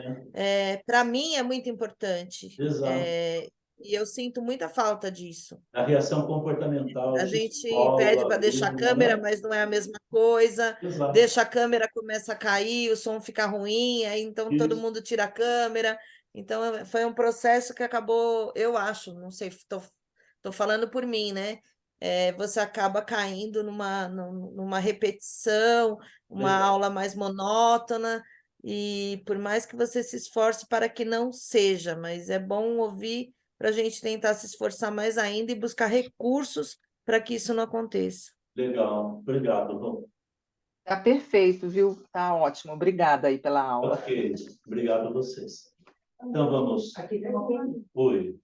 para mim, é muito importante. Exato. E eu sinto muita falta disso. A reação comportamental. A gente escola, pede para deixar a aluno, câmera, né? mas não é a mesma coisa. Exato. Deixa a câmera, começa a cair, o som fica ruim, aí então todo Isso. mundo tira a câmera. Então foi um processo que acabou, eu acho, não sei, tô falando por mim, né? Você acaba caindo numa repetição, uma Legal. aula mais monótona, e por mais que você se esforce para que não seja, mas é bom ouvir para a gente tentar se esforçar mais ainda e buscar recursos para que isso não aconteça. Legal. Obrigado, Rô. Tá perfeito, viu? Tá ótimo. Obrigada aí pela aula. Ok. Obrigado a vocês. Então, vamos. Aqui tem uma pergunta. Oi.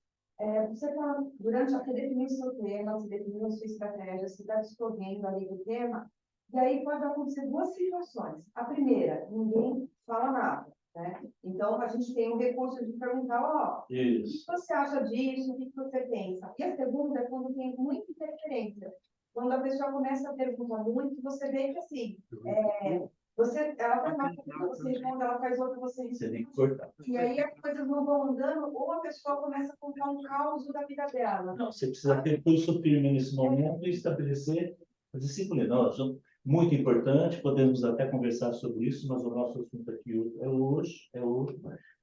Você está, durante você definiu o seu tema, você definiu a sua estratégia, você está discorrendo ali do tema, e aí pode acontecer duas situações. A primeira, ninguém fala nada. né? Então, a gente tem o recurso de perguntar, ó, o que Isso. você acha disso? O que você pensa? E a segunda é quando tem muita interferência. Quando a pessoa começa a perguntar muito, você vê que, assim, ela faz uma pergunta, você responde, ela faz outra, você Você tem que responde. cortar. E aí as coisas não vão andando, ou a pessoa começa a contar um caos da vida dela. Não, você precisa ter pulso firme nesse momento e estabelecer a disciplina. Nós somos muito importante, podemos até conversar sobre isso, mas o nosso assunto aqui é hoje.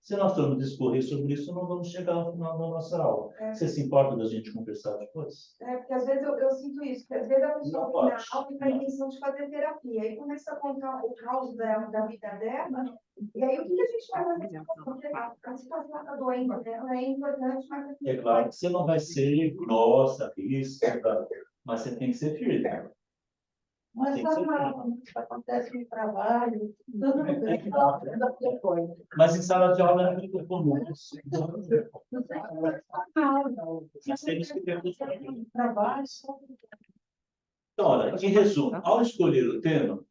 Se nós formos discorrer sobre isso, não vamos chegar ao final da nossa aula. Você se importa da gente conversar depois? Porque às vezes eu sinto isso, que às vezes a pessoa Não vem na pode. aula com a intenção de fazer terapia, aí começa a contar o caos da vida dela, e aí o que a gente vai fazer? Porque a situação está doendo dela, é importante, mas... É claro que você não vai ser grossa, ríspida, mas você tem que ser firme. Mas Tem que ser quando isso acontece no trabalho, tudo bem, depois. Mas em sala de aula é muito comum. Mas temos que ter Trabalho, Então, olha, em resumo, ao escolher o tema,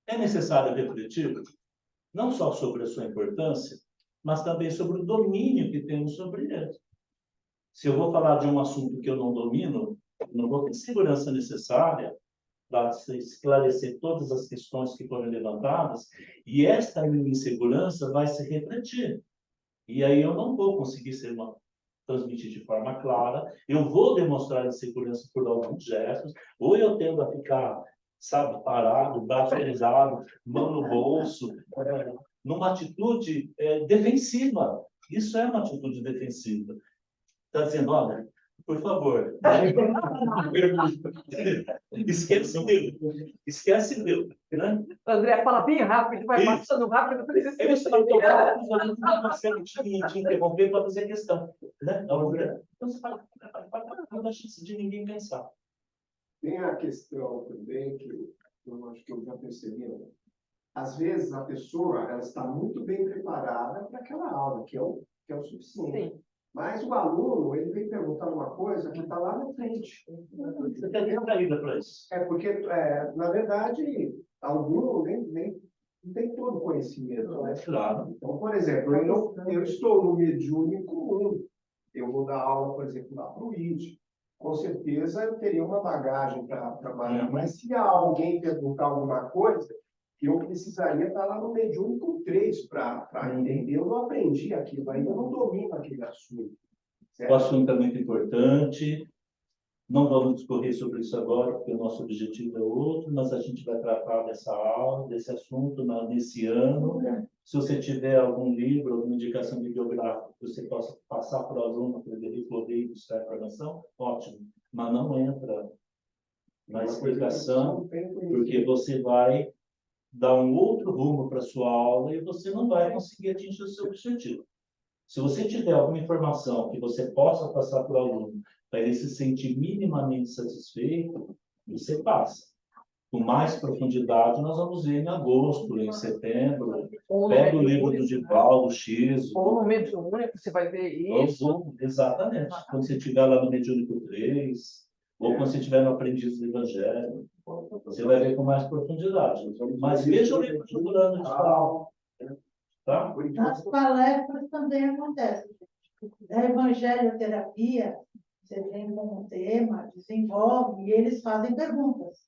é necessário refletir não só sobre a sua importância, mas também sobre o domínio que temos sobre ele. Se eu vou falar de um assunto que eu não domino, eu não vou ter segurança necessária para esclarecer todas as questões que foram levantadas, e esta minha insegurança vai se refletir. E aí eu não vou conseguir transmitir de forma clara, eu vou demonstrar insegurança por alguns gestos, ou eu tendo a ficar, sabe, parado, braço cruzado, mão no bolso, numa atitude defensiva. Isso é uma atitude defensiva. Está dizendo, olha, por favor, esquece meu, né? André fala bem rápido, vai Isso. passando rápido, precisa Eu estou te interromper para fazer questão, né? Então você fala, não dá chance de ninguém pensar. Tem a questão também que eu acho que eu já percebi. Às vezes a pessoa ela está muito bem preparada para aquela aula, que é o suficiente. Sim. Mas o aluno, ele vem perguntar uma coisa que está lá na frente. Você tem retraída para isso. É porque, na verdade, aluno nem não tem todo o conhecimento, né? Claro. Então, por exemplo, eu estou no mediúnico 1. Eu vou dar aula, por exemplo, lá para o ID. Com certeza eu teria uma bagagem para trabalhar. Mas se alguém perguntar alguma coisa, eu precisaria estar lá no mediúnico 3 para entender. Eu não aprendi aquilo, ainda não domino aquele assunto. Certo? O assunto é muito importante. Não vamos discorrer sobre isso agora, porque o nosso objetivo é outro, mas a gente vai tratar dessa aula, desse assunto nesse ano. Se você tiver algum livro, alguma indicação bibliográfica que você possa passar para o aluno, para ele recorrer e buscar informação, ótimo. Mas não entra na explicação, porque você vai dar um outro rumo para a sua aula e você não vai conseguir atingir o seu objetivo. Se você tiver alguma informação que você possa passar para o aluno, para ele se sentir minimamente satisfeito, você passa. Com mais profundidade, nós vamos ver em agosto, em setembro. Pega o livro do Divaldo, X. Ou no mediúnico, você vai ver isso. Exatamente. Quando você estiver lá no Mediúnico 3, ou quando você estiver no Aprendiz do Evangelho, você vai ver com mais profundidade. Mas veja o livro do Fulano de Tal. Tá? nas palestras também acontece. A evangelioterapia, você tem como tema, desenvolve, e eles fazem perguntas.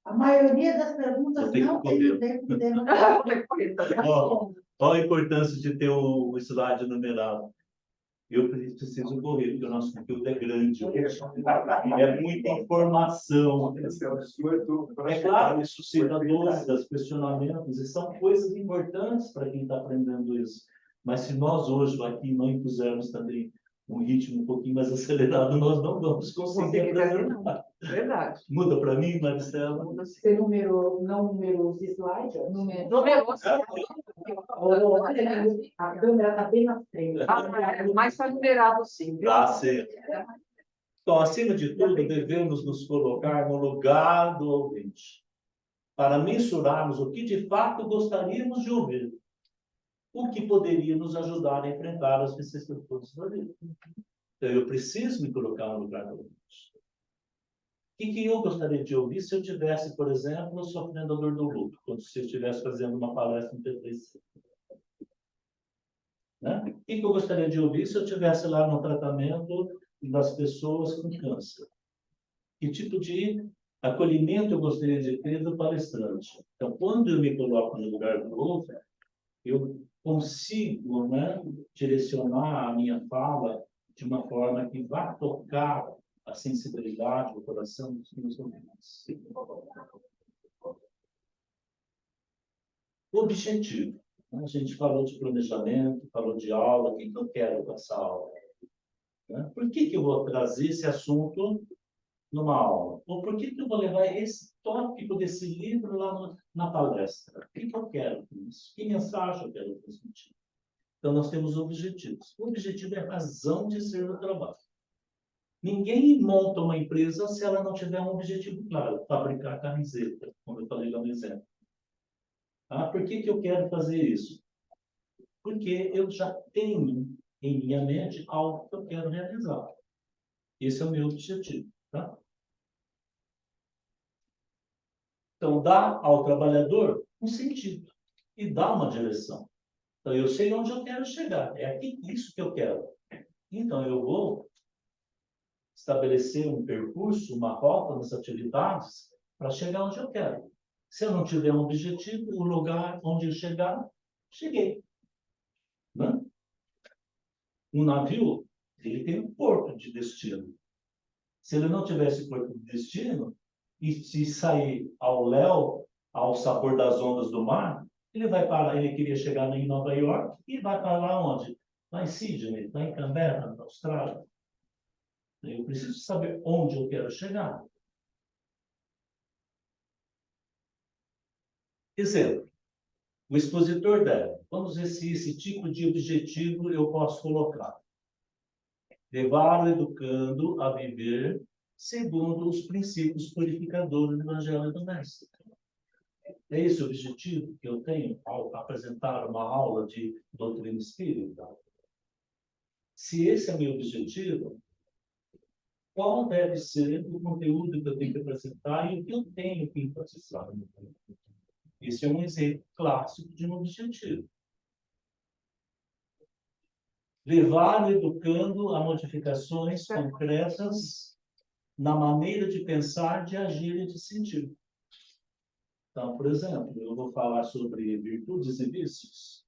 A maioria das perguntas Eu tenho não que tem correr. o tempo tema. Olha a importância de ter o slide numerado. Eu preciso correr, porque o nosso conteúdo é grande. É muita informação. É claro, isso suscita dúvidas, questionamentos, e são coisas importantes para quem está aprendendo isso. Mas se nós hoje aqui não impusermos também um ritmo um pouquinho mais acelerado, nós não vamos conseguir apresentar. Verdade. Muda para mim, Marcela? Você não numerou os slides? Numerou. Olha, a câmera está bem na frente. Mas está numerado sim. Viu? Tá certo. Então, acima de tudo, devemos nos colocar no lugar do ouvinte, para mensurarmos o que de fato gostaríamos de ouvir, o que poderia nos ajudar a enfrentar as vicissitudes da vida. Então, eu preciso me colocar no lugar do ouvinte. O que eu gostaria de ouvir se eu tivesse, por exemplo, sofrendo a dor do luto, quando se eu estivesse fazendo uma palestra no P3C? Né? O que eu gostaria de ouvir se eu estivesse lá no tratamento das pessoas com câncer? Que tipo de acolhimento eu gostaria de ter do palestrante? Então, quando eu me coloco no lugar do outro, eu consigo, né, direcionar a minha fala de uma forma que vá tocar a sensibilidade, o coração dos meus ouvintes. Objetivo. A gente falou de planejamento, falou de aula, o que eu quero com essa aula? Né? Por que eu vou trazer esse assunto numa aula? Ou por que eu vou levar esse tópico desse livro lá na palestra? O que eu quero com isso? Que mensagem eu quero transmitir? Então, nós temos objetivos. O objetivo é a razão de ser do trabalho. Ninguém monta uma empresa se ela não tiver um objetivo claro, fabricar camiseta, como eu falei no exemplo. Por que eu quero fazer isso? Porque eu já tenho em minha mente algo que eu quero realizar. Esse é o meu objetivo. Tá? Então, dá ao trabalhador um sentido e dá uma direção. Então, eu sei onde eu quero chegar. É aqui, isso que eu quero. Então, eu vou estabelecer um percurso, uma rota nas atividades para chegar onde eu quero. Se eu não tiver um objetivo, o lugar onde eu chegar, cheguei. Né? Um navio, ele tem um porto de destino. Se ele não tivesse porto de destino, e se sair ao léu, ao sabor das ondas do mar, ele vai parar, ele queria chegar em Nova York e vai parar onde? Lá em Sydney, lá em Canberra, na Austrália. Eu preciso saber onde eu quero chegar. Exemplo. O expositor deve. Vamos ver se esse tipo de objetivo eu posso colocar. Levar o educando a viver segundo os princípios purificadores do Evangelho do Mestre. É esse o objetivo que eu tenho ao apresentar uma aula de doutrina espírita? Se esse é meu objetivo, qual deve ser o conteúdo que eu tenho que apresentar e o que eu tenho que enfatizar? Esse é um exemplo clássico de um objetivo. Levar o educando a modificações concretas na maneira de pensar, de agir e de sentir. Então, por exemplo, eu vou falar sobre virtudes e vícios.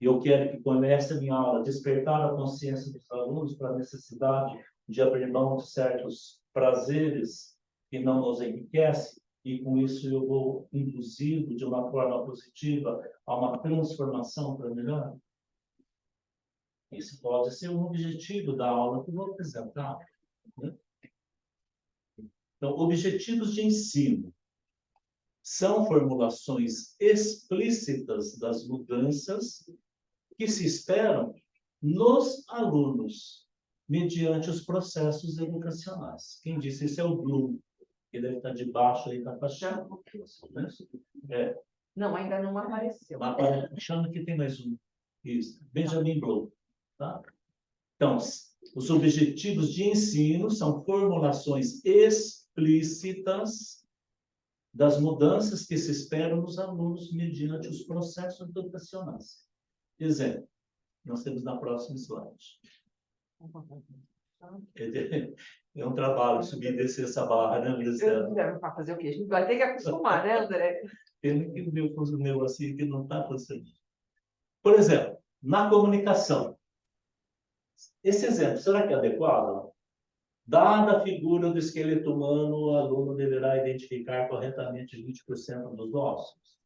E eu quero que comece a minha aula despertar a consciência dos alunos para a necessidade de abrir mão de certos prazeres que não nos enriquecem, e com isso eu vou induzindo de uma forma positiva a uma transformação para melhor. Esse pode ser um objetivo da aula que eu vou apresentar. Né? Então, objetivos de ensino são formulações explícitas das mudanças que se esperam nos alunos, mediante os processos educacionais. Quem disse isso é o Bloom, que deve estar debaixo aí da fachada. Não, ainda não apareceu. Achando que tem mais um. Isso, Benjamin Bloom. Tá? Então, os objetivos de ensino são formulações explícitas das mudanças que se esperam nos alunos mediante os processos educacionais. Exemplo, nós temos na próxima slide. É um trabalho subir e descer essa barra, né, Luciano? Para fazer o quê? A gente vai ter que acostumar, né, André? Tem que ver o meu assim que não está funcionando. Por exemplo, na comunicação. Esse exemplo, será que é adequado? Dada a figura do esqueleto humano, o aluno deverá identificar corretamente 20% dos ossos.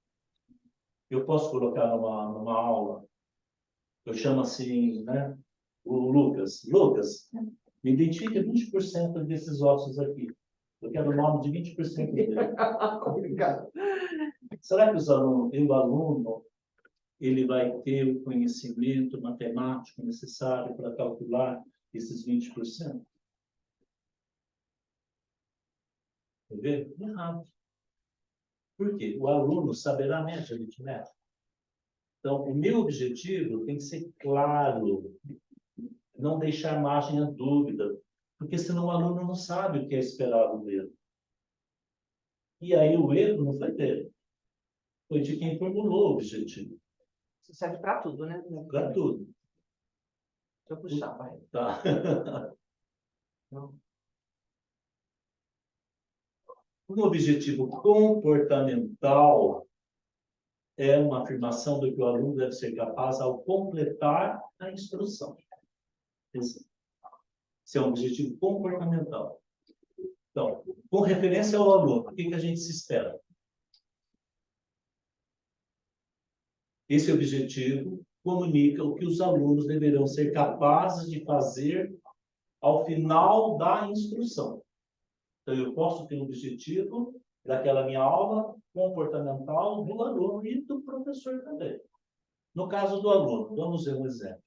Eu posso colocar numa aula, eu chamo assim, né? O Lucas. Lucas, me identifica 20% desses ossos aqui. Eu quero o nome de 20% dele. Obrigado. Será que o aluno ele vai ter o conhecimento matemático necessário para calcular esses 20%? Entendeu? Errado. Por quê? O aluno saberá a média aritmética. Então, o meu objetivo tem que ser claro, não deixar margem a dúvida, porque senão o aluno não sabe o que é esperado dele. E aí o erro não foi dele, foi de quem formulou o objetivo. Isso serve para tudo, né? Para tudo. Deixa eu puxar, vai. Tá? Um objetivo comportamental é uma afirmação do que o aluno deve ser capaz ao completar a instrução. Esse é um objetivo comportamental. Então, com referência ao aluno, o que a gente se espera? Esse objetivo comunica o que os alunos deverão ser capazes de fazer ao final da instrução. Então, eu posso ter um objetivo daquela minha aula comportamental do aluno e do professor também. No caso do aluno, vamos ver um exemplo.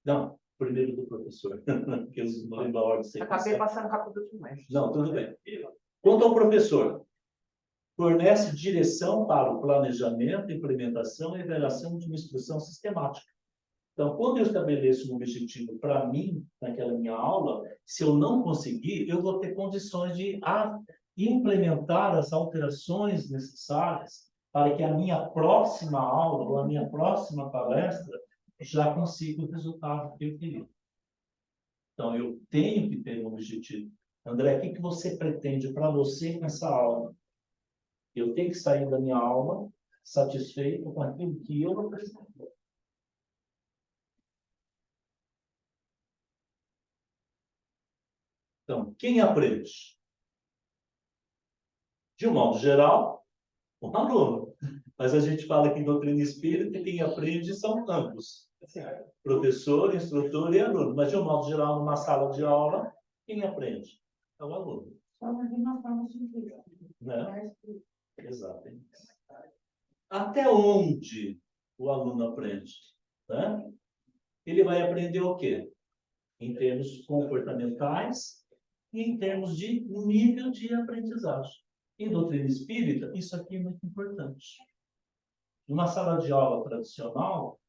Não, primeiro do professor, porque eu não lembro a ordem. Acabei passando rápido demais. Não, tudo bem. Quanto ao professor, fornece direção para o planejamento, implementação e avaliação de uma instrução sistemática. Então, quando eu estabeleço um objetivo para mim, naquela minha aula, se eu não conseguir, eu vou ter condições de implementar as alterações necessárias para que a minha próxima aula ou a minha próxima palestra já consiga o resultado que eu queria. Então, eu tenho que ter um objetivo. André, o que você pretende para você com essa aula? Eu tenho que sair da minha aula satisfeito com aquilo que eu apresentei. Então, quem aprende? De um modo geral, o aluno. Mas a gente fala que em doutrina espírita, quem aprende são ambos. Professor, instrutor e aluno. Mas, de um modo geral, numa sala de aula, quem aprende? É o aluno. Só de uma forma científica. Né? Exato. Até onde o aluno aprende? Né? Ele vai aprender o quê? Em termos comportamentais e em termos de nível de aprendizagem. Em doutrina espírita, isso aqui é muito importante. Numa sala de aula tradicional,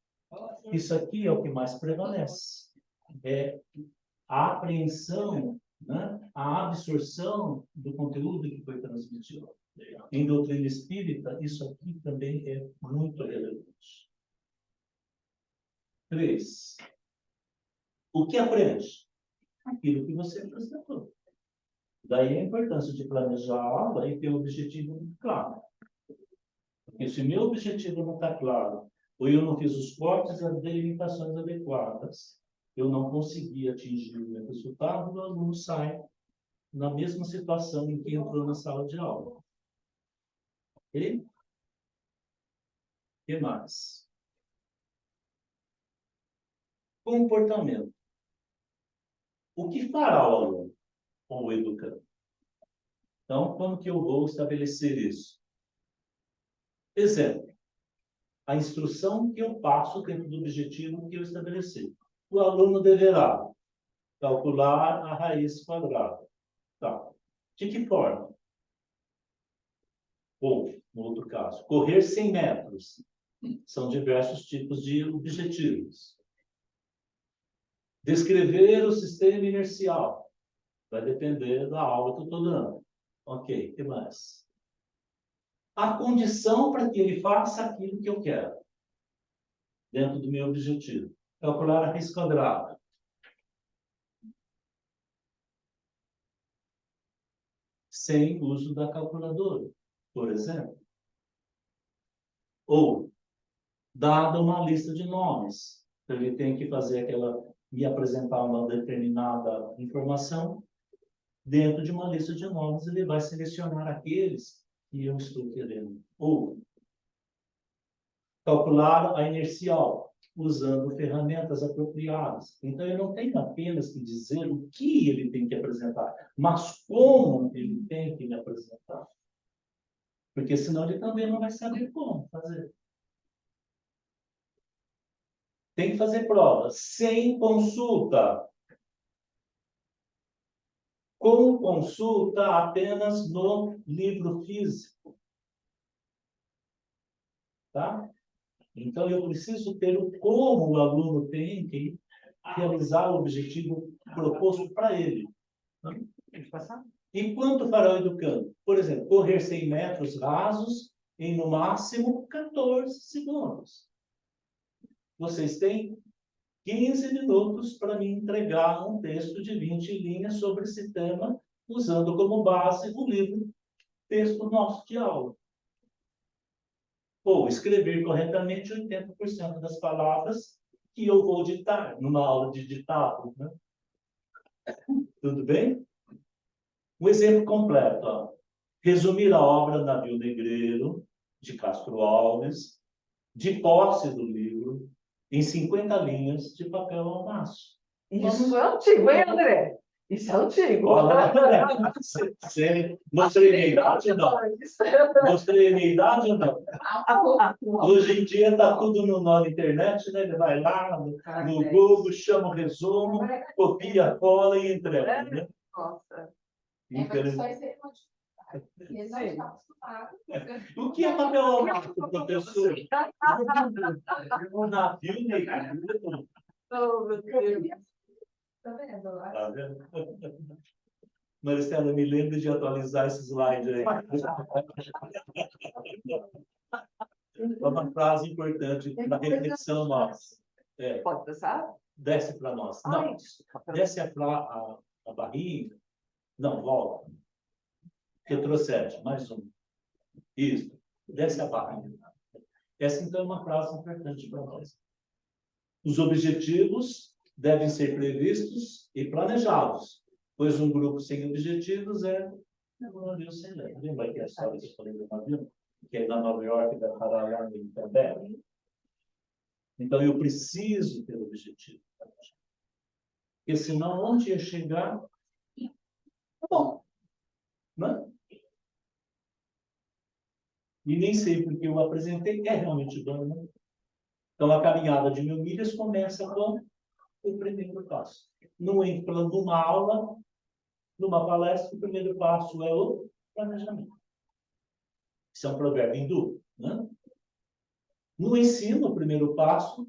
isso aqui é o que mais prevalece. É a apreensão, né? A absorção do conteúdo que foi transmitido. Em doutrina espírita, isso aqui também é muito relevante. 3. O que aprende? Aquilo que você apresentou. Daí a importância de planejar a aula e ter um objetivo muito claro. Porque se o meu objetivo não está claro, ou eu não fiz os cortes e as delimitações adequadas, eu não consegui atingir o meu resultado, o aluno sai na mesma situação em que entrou na sala de aula. Ok? O que mais? Comportamento. O que fará o aluno ou o educando? Então, como que eu vou estabelecer isso? Exemplo. A instrução que eu passo dentro do objetivo que eu estabeleci. O aluno deverá calcular a raiz quadrada. Tá. De que forma? Ou, no outro caso, correr 100 metros. São diversos tipos de objetivos. Descrever o sistema inercial. Vai depender da aula que eu estou dando. Ok, o que mais? A condição para que ele faça aquilo que eu quero. Dentro do meu objetivo. Calcular a raiz quadrada. Sem uso da calculadora, por exemplo. Ou, dada uma lista de nomes. Ele tem que fazer me apresentar uma determinada informação. Dentro de uma lista de nomes, ele vai selecionar aqueles que eu estou querendo. Ou, calcular a inercial, usando ferramentas apropriadas. Então, eu não tenho apenas que dizer o que ele tem que apresentar, mas como ele tem que me apresentar. Porque senão ele também não vai saber como fazer. Tem que fazer prova sem consulta. Com consulta apenas no livro físico. Tá? Então, eu preciso ter como o aluno tem que realizar o objetivo proposto para ele. E quanto fará o educando? Por exemplo, correr 100 metros rasos em, no máximo, 14 segundos. Vocês têm 15 minutos para me entregar um texto de 20 linhas sobre esse tema, usando como base o livro Texto Nosso de Aula. Ou escrever corretamente 80% das palavras que eu vou ditar numa aula de ditado. Né? Tudo bem? Um exemplo completo. Ó. Resumir a obra Navio Negreiro, de Castro Alves, de posse do livro, em 50 linhas de papel ao maço. Isso é antigo, hein, André? Isso é antigo. Mostrei minha idade ou não? Mostrei minha idade ou não? Hoje em dia está tudo na internet, né? Ele vai lá no Google, chama o resumo, copia, cola e entrega. Né? Nossa. O que é papel ao maço, professor? Um navio negro. Oh, meu Deus. Tá vendo? Tá vendo? Maristela, me lembre de atualizar esse slide aí. É uma frase importante para a reflexão nossa. É, Pode passar? desce para nós. Ai, Não, desculpa. desce a barriga. Não, volta. Retrocede, mais um. Isso. Desce a barriga. Essa, então, é uma frase importante para nós. Os objetivos devem ser previstos e planejados, pois um grupo sem objetivos é um navio sem leme. Lembra aqui a história que eu falei do navio? Que é na Nova York, vai parar lá em Canberra. Então, eu preciso ter objetivo. Porque senão, onde ia chegar, bom, né? E nem sei porque eu apresentei, é realmente bom, né? Então, a caminhada de 1000 milhas começa com o primeiro passo. Não entra numa aula, numa palestra, o primeiro passo é o planejamento. Isso é um provérbio hindu, né? No ensino, o primeiro passo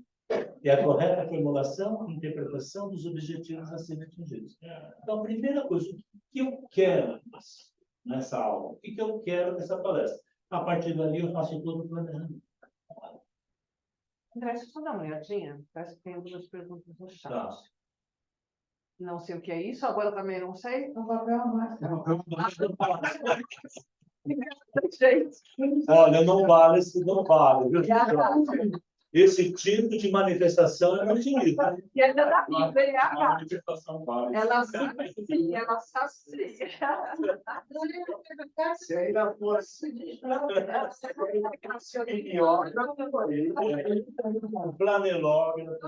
é a correta formulação e interpretação dos objetivos a serem atingidos. Então, a primeira coisa, o que eu quero nessa aula? O que eu quero nessa palestra? A partir dali, eu faço todo o planejamento. André, deixa eu só dar uma olhadinha. Parece que tem algumas perguntas no chat. Tá. Não sei o que é isso, agora também não sei. Um papel mais. Gente. Olha, não vale, isso não vale. Viu? Esse tipo de manifestação é muito bonita. E ainda dá vida, hein? A manifestação vale. Ela sacia, ela sacia. Se ainda fosse Planelógrafo,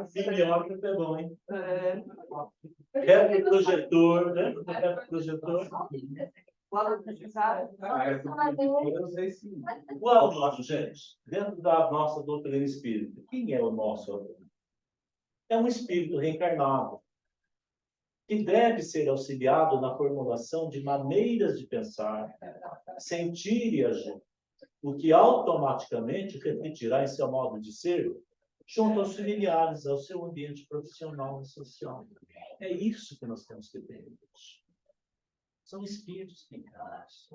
simiógrafo é bom, hein? Retroprojetor, né? Retroprojetor. O aluno, gente, dentro da nossa doutrina espírita, quem é o nosso aluno? É um espírito reencarnado, que deve ser auxiliado na formulação de maneiras de pensar, sentir e agir, o que automaticamente refletirá em seu modo de ser, junto aos familiares, ao seu ambiente profissional e social. É isso que nós temos que ter. São espíritos reencarnados,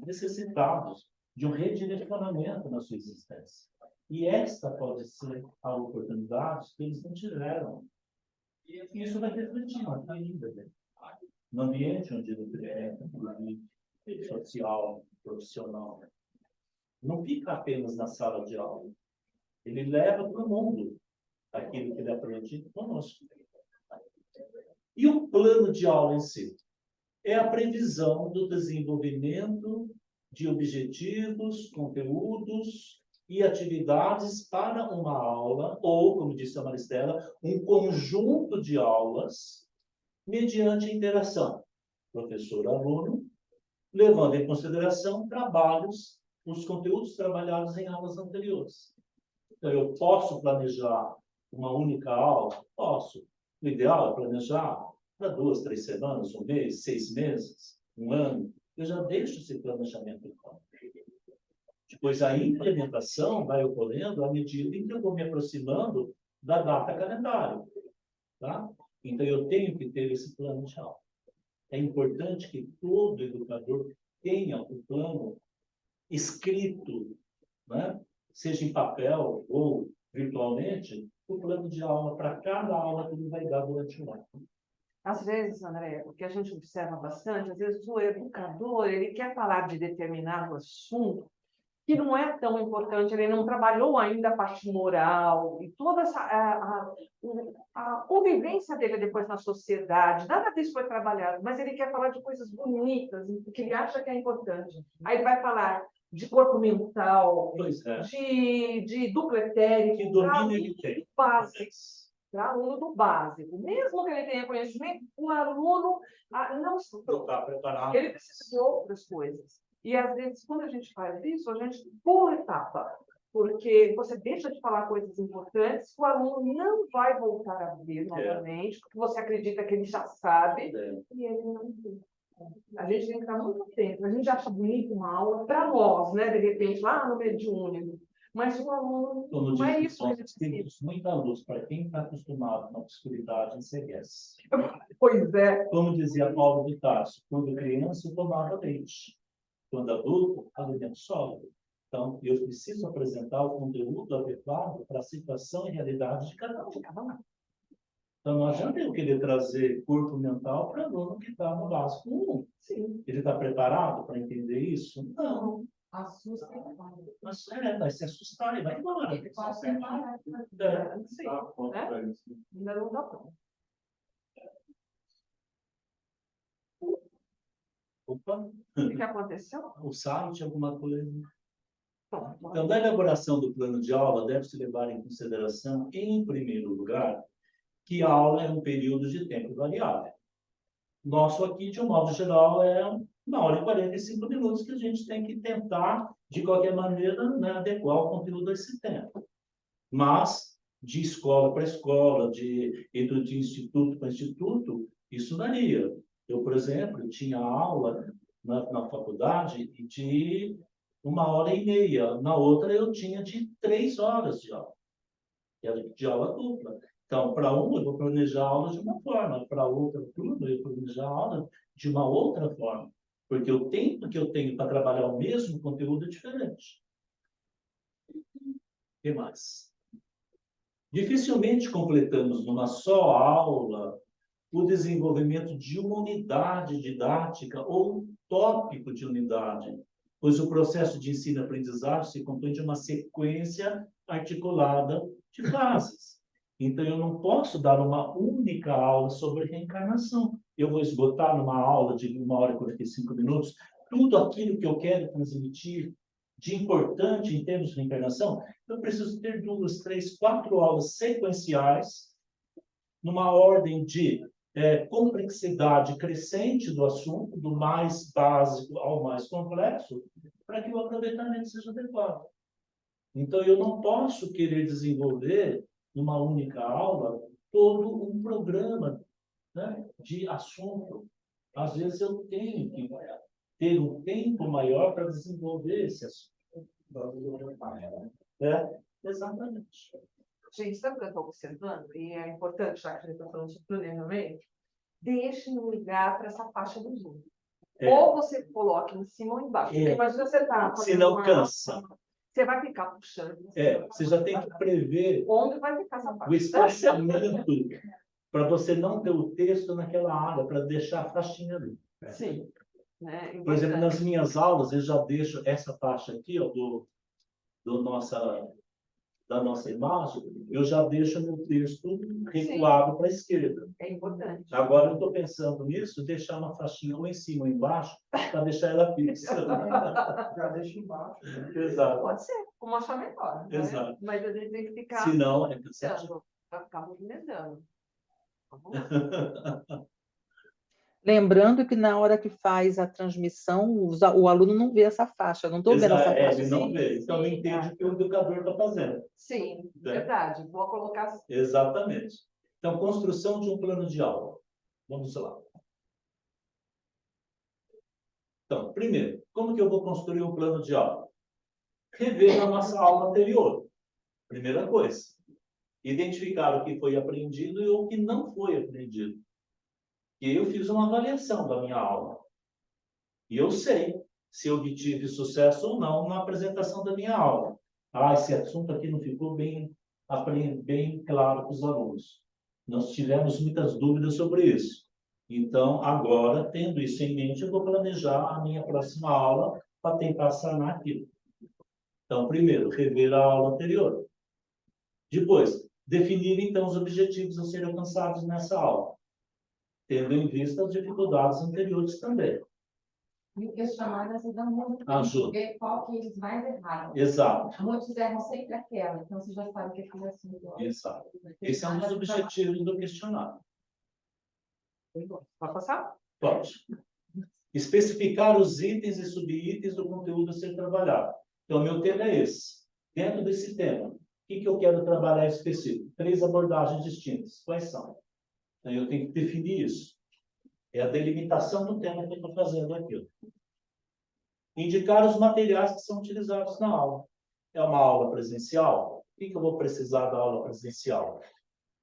necessitados de um redirecionamento na sua existência. E esta pode ser a oportunidade que eles não tiveram. E isso vai refletir na vida dele. No ambiente onde ele frequenta, social, profissional. Não fica apenas na sala de aula. Ele leva para o mundo aquilo que ele aprende conosco. E o plano de aula em si? É a previsão do desenvolvimento de objetivos, conteúdos e atividades para uma aula, ou, como disse a Maristela, um conjunto de aulas mediante interação professor-aluno, levando em consideração trabalhos, os conteúdos trabalhados em aulas anteriores. Então, eu posso planejar uma única aula? Posso. O ideal é planejar para 2, 3 semanas, um mês, 6 meses, um ano. Eu já deixo esse planejamento pronto. Depois, a implementação vai ocorrendo à medida em que eu vou me aproximando da data calendário. Tá? Então, eu tenho que ter esse plano de aula. É importante que todo educador tenha o plano escrito, né? Seja em papel ou virtualmente, o plano de aula para cada aula que ele vai dar durante o ano. Às vezes, André, o que a gente observa bastante, às vezes o educador, ele quer falar de determinado assunto que não é tão importante, ele não trabalhou ainda a parte moral e toda essa a convivência dele depois na sociedade, nada disso foi trabalhado, mas ele quer falar de coisas bonitas, que ele acha que é importante. Aí ele vai falar de corpo mental, Pois é. de duplo etérico, Que domínio ele tem. básico. Para aluno do básico, mesmo que ele tenha conhecimento, o aluno não Está preparado. ele precisa de outras coisas. E, às vezes, quando a gente faz isso, a gente pula etapa, porque você deixa de falar coisas importantes, o aluno não vai voltar a ver novamente, porque você acredita que ele já sabe, e ele não tem. A gente tem que estar muito atento. A gente acha bonito uma aula para nós, né? De repente, lá no mediúnico. Mas o aluno Como não é diz, isso que ele nós precisa. temos muita luz para quem está acostumado na obscuridade enseguece. Pois é. Como dizia Paulo de Tarso, quando criança tomava leite, quando adulto, alimento sólido. Então, eu preciso apresentar o conteúdo adequado para a situação e realidade de cada um. Então, não adianta eu querer trazer corpo mental para aluno que está no básico 1. Sim. Ele está preparado para entender isso? Não. Assusta. Mas vai se assustar e vai embora. Ele pode ser embora. Sim. Ainda não dá pronto. Opa, O que aconteceu? o site, alguma coisa. Bom, Então, na elaboração do plano de aula, deve-se levar em consideração, em primeiro lugar, que a aula é um período de tempo variável. Nosso aqui, de um modo geral, é 1h e 45 minutos que a gente tem que tentar, de qualquer maneira, né, adequar o conteúdo a esse tempo. Mas, de escola para escola, de instituto para instituto, isso varia. Eu, por exemplo, tinha aula na faculdade de 1h30. Na outra, eu tinha de 3 horas de aula. Que era de aula dupla. Então, para um, eu vou planejar a aula de uma forma, para outra turma, eu vou planejar a aula de uma outra forma. Porque o tempo que eu tenho para trabalhar o mesmo conteúdo é diferente. O que mais? Dificilmente completamos numa só aula o desenvolvimento de uma unidade didática ou um tópico de unidade, pois o processo de ensino-aprendizagem se compõe de uma sequência articulada de fases. Então, eu não posso dar uma única aula sobre reencarnação. Eu vou esgotar numa aula de 1h e 45 minutos tudo aquilo que eu quero transmitir de importante em termos de reencarnação. Eu preciso ter 2, 3, 4 aulas sequenciais, numa ordem de complexidade crescente do assunto, do mais básico ao mais complexo, para que o aproveitamento seja adequado. Então, eu não posso querer desenvolver, numa única aula, todo um programa, né, de assunto. Às vezes, eu tenho que ter um tempo maior para desenvolver esse assunto. Exatamente. Gente, sabe o que eu estou observando? E é importante, já que a gente está falando sobre planejamento, deixe um lugar para essa faixa do Zoom. Ou você coloca em cima ou embaixo. Porque imagina você está... Se não cansa. Você vai ficar puxando. Você já tem que prever onde vai ficar essa faixa. o espaciamento para você não ter o texto naquela área, para deixar a faixinha ali. Sim. Né? Por exemplo, nas minhas aulas, eu já deixo essa faixa aqui, ó, da nossa imagem, eu já deixo meu texto recuado para a esquerda. É importante. Agora, eu estou pensando nisso, deixar uma faixinha ou em cima ou embaixo, para deixar ela fixa. Já deixa embaixo. Né? Exato. Pode ser, como achar melhor. Né? Exato. Mas a gente tem que ficar... Senão, é cansativo. Vai ficar movimentando. Lembrando que na hora que faz a transmissão, o aluno não vê essa faixa. Não estou vendo essa faixa. Ele não vê. Então, ele entende o que o educador está fazendo. Sim, verdade. Vou colocar assim. Exatamente. Então, construção de um plano de aula. Vamos lá. Então, primeiro, como que eu vou construir um plano de aula? Rever a nossa aula anterior. Primeira coisa. Identificar o que foi aprendido e o que não foi aprendido. E eu fiz uma avaliação da minha aula. E eu sei se eu obtive sucesso ou não na apresentação da minha aula. Ah, esse assunto aqui não ficou bem claro para os alunos. Nós tivemos muitas dúvidas sobre isso. Então, agora, tendo isso em mente, eu vou planejar a minha próxima aula para tentar sanar aquilo. Então, primeiro, rever a aula anterior. Depois, definir, então, os objetivos a serem alcançados nessa aula, tendo em vista as dificuldades anteriores também. E o questionário ajuda muito Ajuda. ver qual que eles mais erraram. Exato. Muitos erram sempre aquela, então você já sabe o que é fazer assim. Exato. Esse é um dos objetivos do questionário. Pode passar? Pode. Especificar os itens e subitens do conteúdo a ser trabalhado. Então, meu tema é esse. Dentro desse tema, o que eu quero trabalhar específico? 3 abordagens distintas. Quais são? Então, eu tenho que definir isso. É a delimitação do tema que eu estou fazendo aqui. Indicar os materiais que são utilizados na aula. É uma aula presencial? O que eu vou precisar da aula presencial?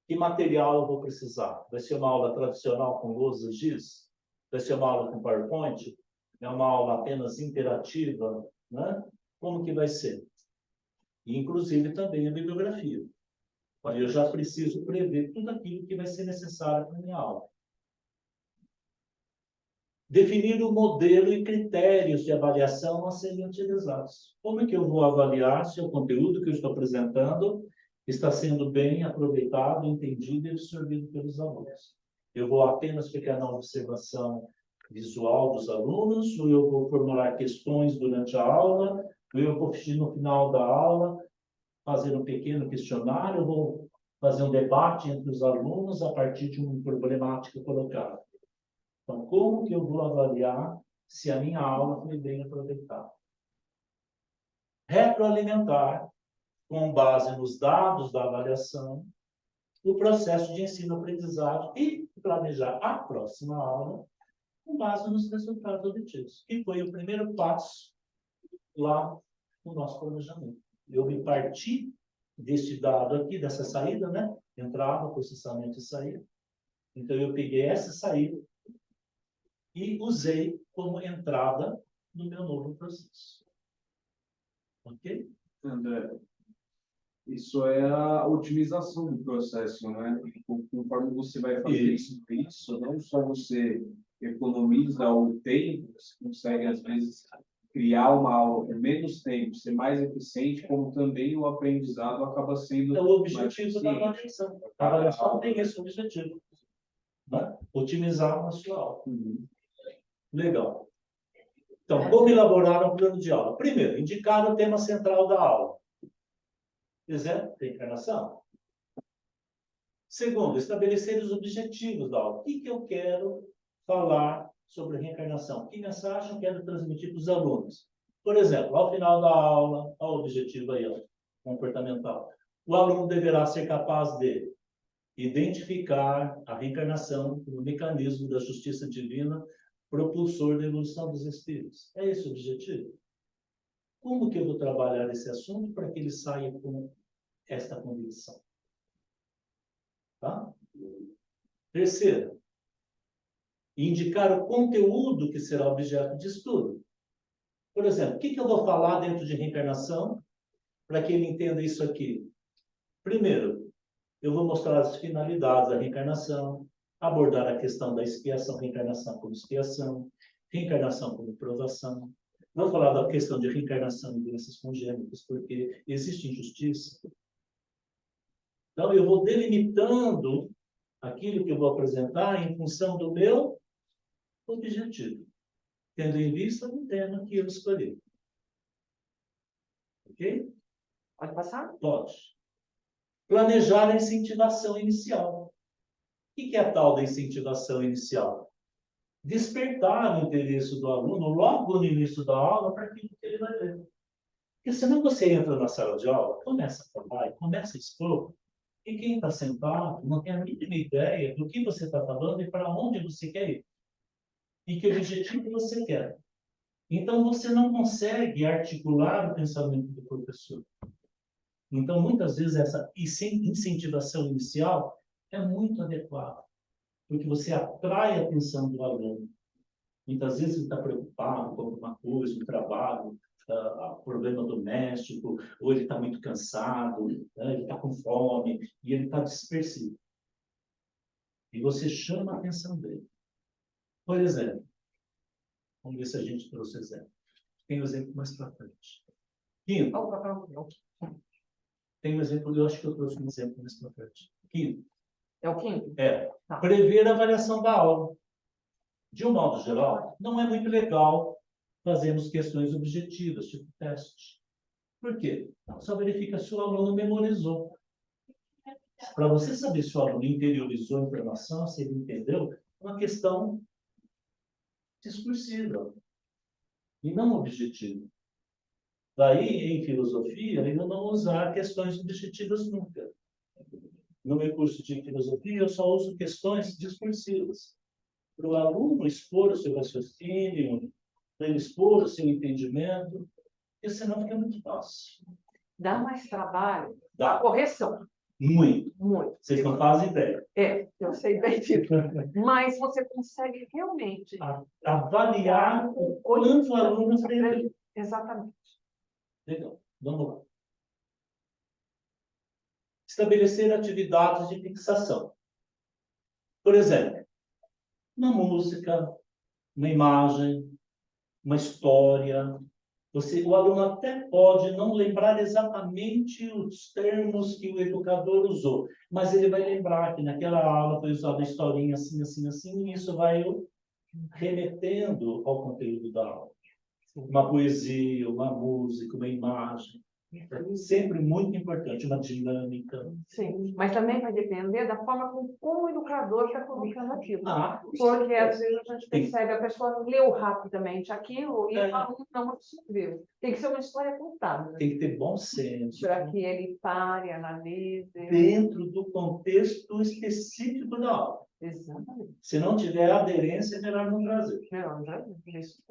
Que material eu vou precisar? Vai ser uma aula tradicional com lousa giz? Vai ser uma aula com PowerPoint? É uma aula apenas interativa? Né? Como que vai ser? E, inclusive, também a bibliografia. Aí eu já preciso prever tudo aquilo que vai ser necessário para a minha aula. Definir o modelo e critérios de avaliação a serem utilizados. Como é que eu vou avaliar se o conteúdo que eu estou apresentando está sendo bem aproveitado, entendido e absorvido pelos alunos? Eu vou apenas ficar na observação visual dos alunos, ou eu vou formular questões durante a aula, ou eu vou, no final da aula, fazer um pequeno questionário, eu vou fazer um debate entre os alunos a partir de uma problemática colocada. Então, como que eu vou avaliar se a minha aula foi bem aproveitada? Retroalimentar, com base nos dados da avaliação, o processo de ensino-aprendizagem e planejar a próxima aula com base nos resultados obtidos. E foi o primeiro passo lá no nosso planejamento. Eu me parti deste dado aqui, dessa saída, né? Entrada, processamento e saída. Então, eu peguei essa saída e usei como entrada no meu novo processo. Ok? André, isso é a otimização do processo, né? Conforme você vai fazer isso, não só você economiza o tempo, você consegue, às vezes, criar uma aula com menos tempo, ser mais eficiente, como também o aprendizado acaba sendo... É o objetivo da avaliação. A avaliação tem esse objetivo. Né? Otimizar a sua aula. Legal. Então, como elaborar um plano de aula? Primeiro, indicar o tema central da aula. Exemplo, reencarnação. Segundo, estabelecer os objetivos da aula. O que eu quero falar sobre reencarnação? Que mensagem eu quero transmitir para os alunos? Por exemplo, ao final da aula, o objetivo aí, comportamental. O aluno deverá ser capaz de identificar a reencarnação como mecanismo da justiça divina propulsor da evolução dos espíritos. É esse o objetivo? Como que eu vou trabalhar esse assunto para que ele saia com esta convicção? Tá? Terceiro, indicar o conteúdo que será objeto de estudo. Por exemplo, o que eu vou falar dentro de reencarnação para que ele entenda isso aqui? Primeiro, eu vou mostrar as finalidades da reencarnação, abordar a questão da expiação, reencarnação como expiação, reencarnação como provação. Vou falar da questão de reencarnação em doenças congênitas, porque existe injustiça. Então, eu vou delimitando aquilo que eu vou apresentar em função do meu objetivo, tendo em vista o tema que eu escolhi. Ok? Pode passar? Pode. Planejar a incentivação inicial. O que é a tal da incentivação inicial? Despertar o interesse do aluno logo no início da aula para aquilo que ele vai ver. Porque senão você entra na sala de aula, começa a falar, começa a expor, e quem está sentado não tem a mínima ideia do que você está falando e para onde você quer ir. E que objetivo você quer. Então, você não consegue articular o pensamento do professor. Então, muitas vezes, essa incentivação inicial é muito adequada, porque você atrai a atenção do aluno. Muitas vezes ele está preocupado com alguma coisa, um trabalho, problema doméstico, ou ele está muito cansado, né? Ele está com fome, e ele está dispersivo. E você chama a atenção dele. Por exemplo, vamos ver se a gente trouxe exemplo. Tem um exemplo mais para frente. Quinto. Tem um exemplo, eu acho que eu trouxe um exemplo mais para frente. Quinto. É o quinto? É. Tá. Prever a avaliação da aula. De um modo geral, não é muito legal fazermos questões objetivas, tipo teste. Por quê? Só verifica se o aluno memorizou. Para você saber se o aluno interiorizou a informação, se ele entendeu, é uma questão discursiva e não objetiva. Daí, em filosofia, ainda não usar questões objetivas nunca. No meu curso de filosofia, eu só uso questões discursivas. Para o aluno expor o seu raciocínio, para ele expor o seu entendimento, porque senão fica muito fácil. Dá mais trabalho. Dá. A correção. Muito. Muito. Vocês não fazem ideia. É, eu sei bem disso. Mas você consegue realmente avaliar o quanto o aluno aprendeu. Exatamente. Legal. Vamos lá. Estabelecer atividades de fixação. Por exemplo, uma música, uma imagem, uma história. O aluno até pode não lembrar exatamente os termos que o educador usou, mas ele vai lembrar que naquela aula foi usada a historinha assim, assim, assim, e isso vai remetendo ao conteúdo da aula. Uma poesia, uma música, uma imagem. Sempre muito importante, uma dinâmica. Sim, mas também vai depender da forma como o educador está colocando aquilo. Porque É. às vezes a gente percebe, a pessoa leu rapidamente aquilo e o aluno não absorveu. Tem que ser uma história contada. Tem que ter bom senso. Para que ele pare, analise. Dentro do contexto específico da aula. Exatamente. Se não tiver aderência, é melhor não trazer. Melhor não trazer. Isso.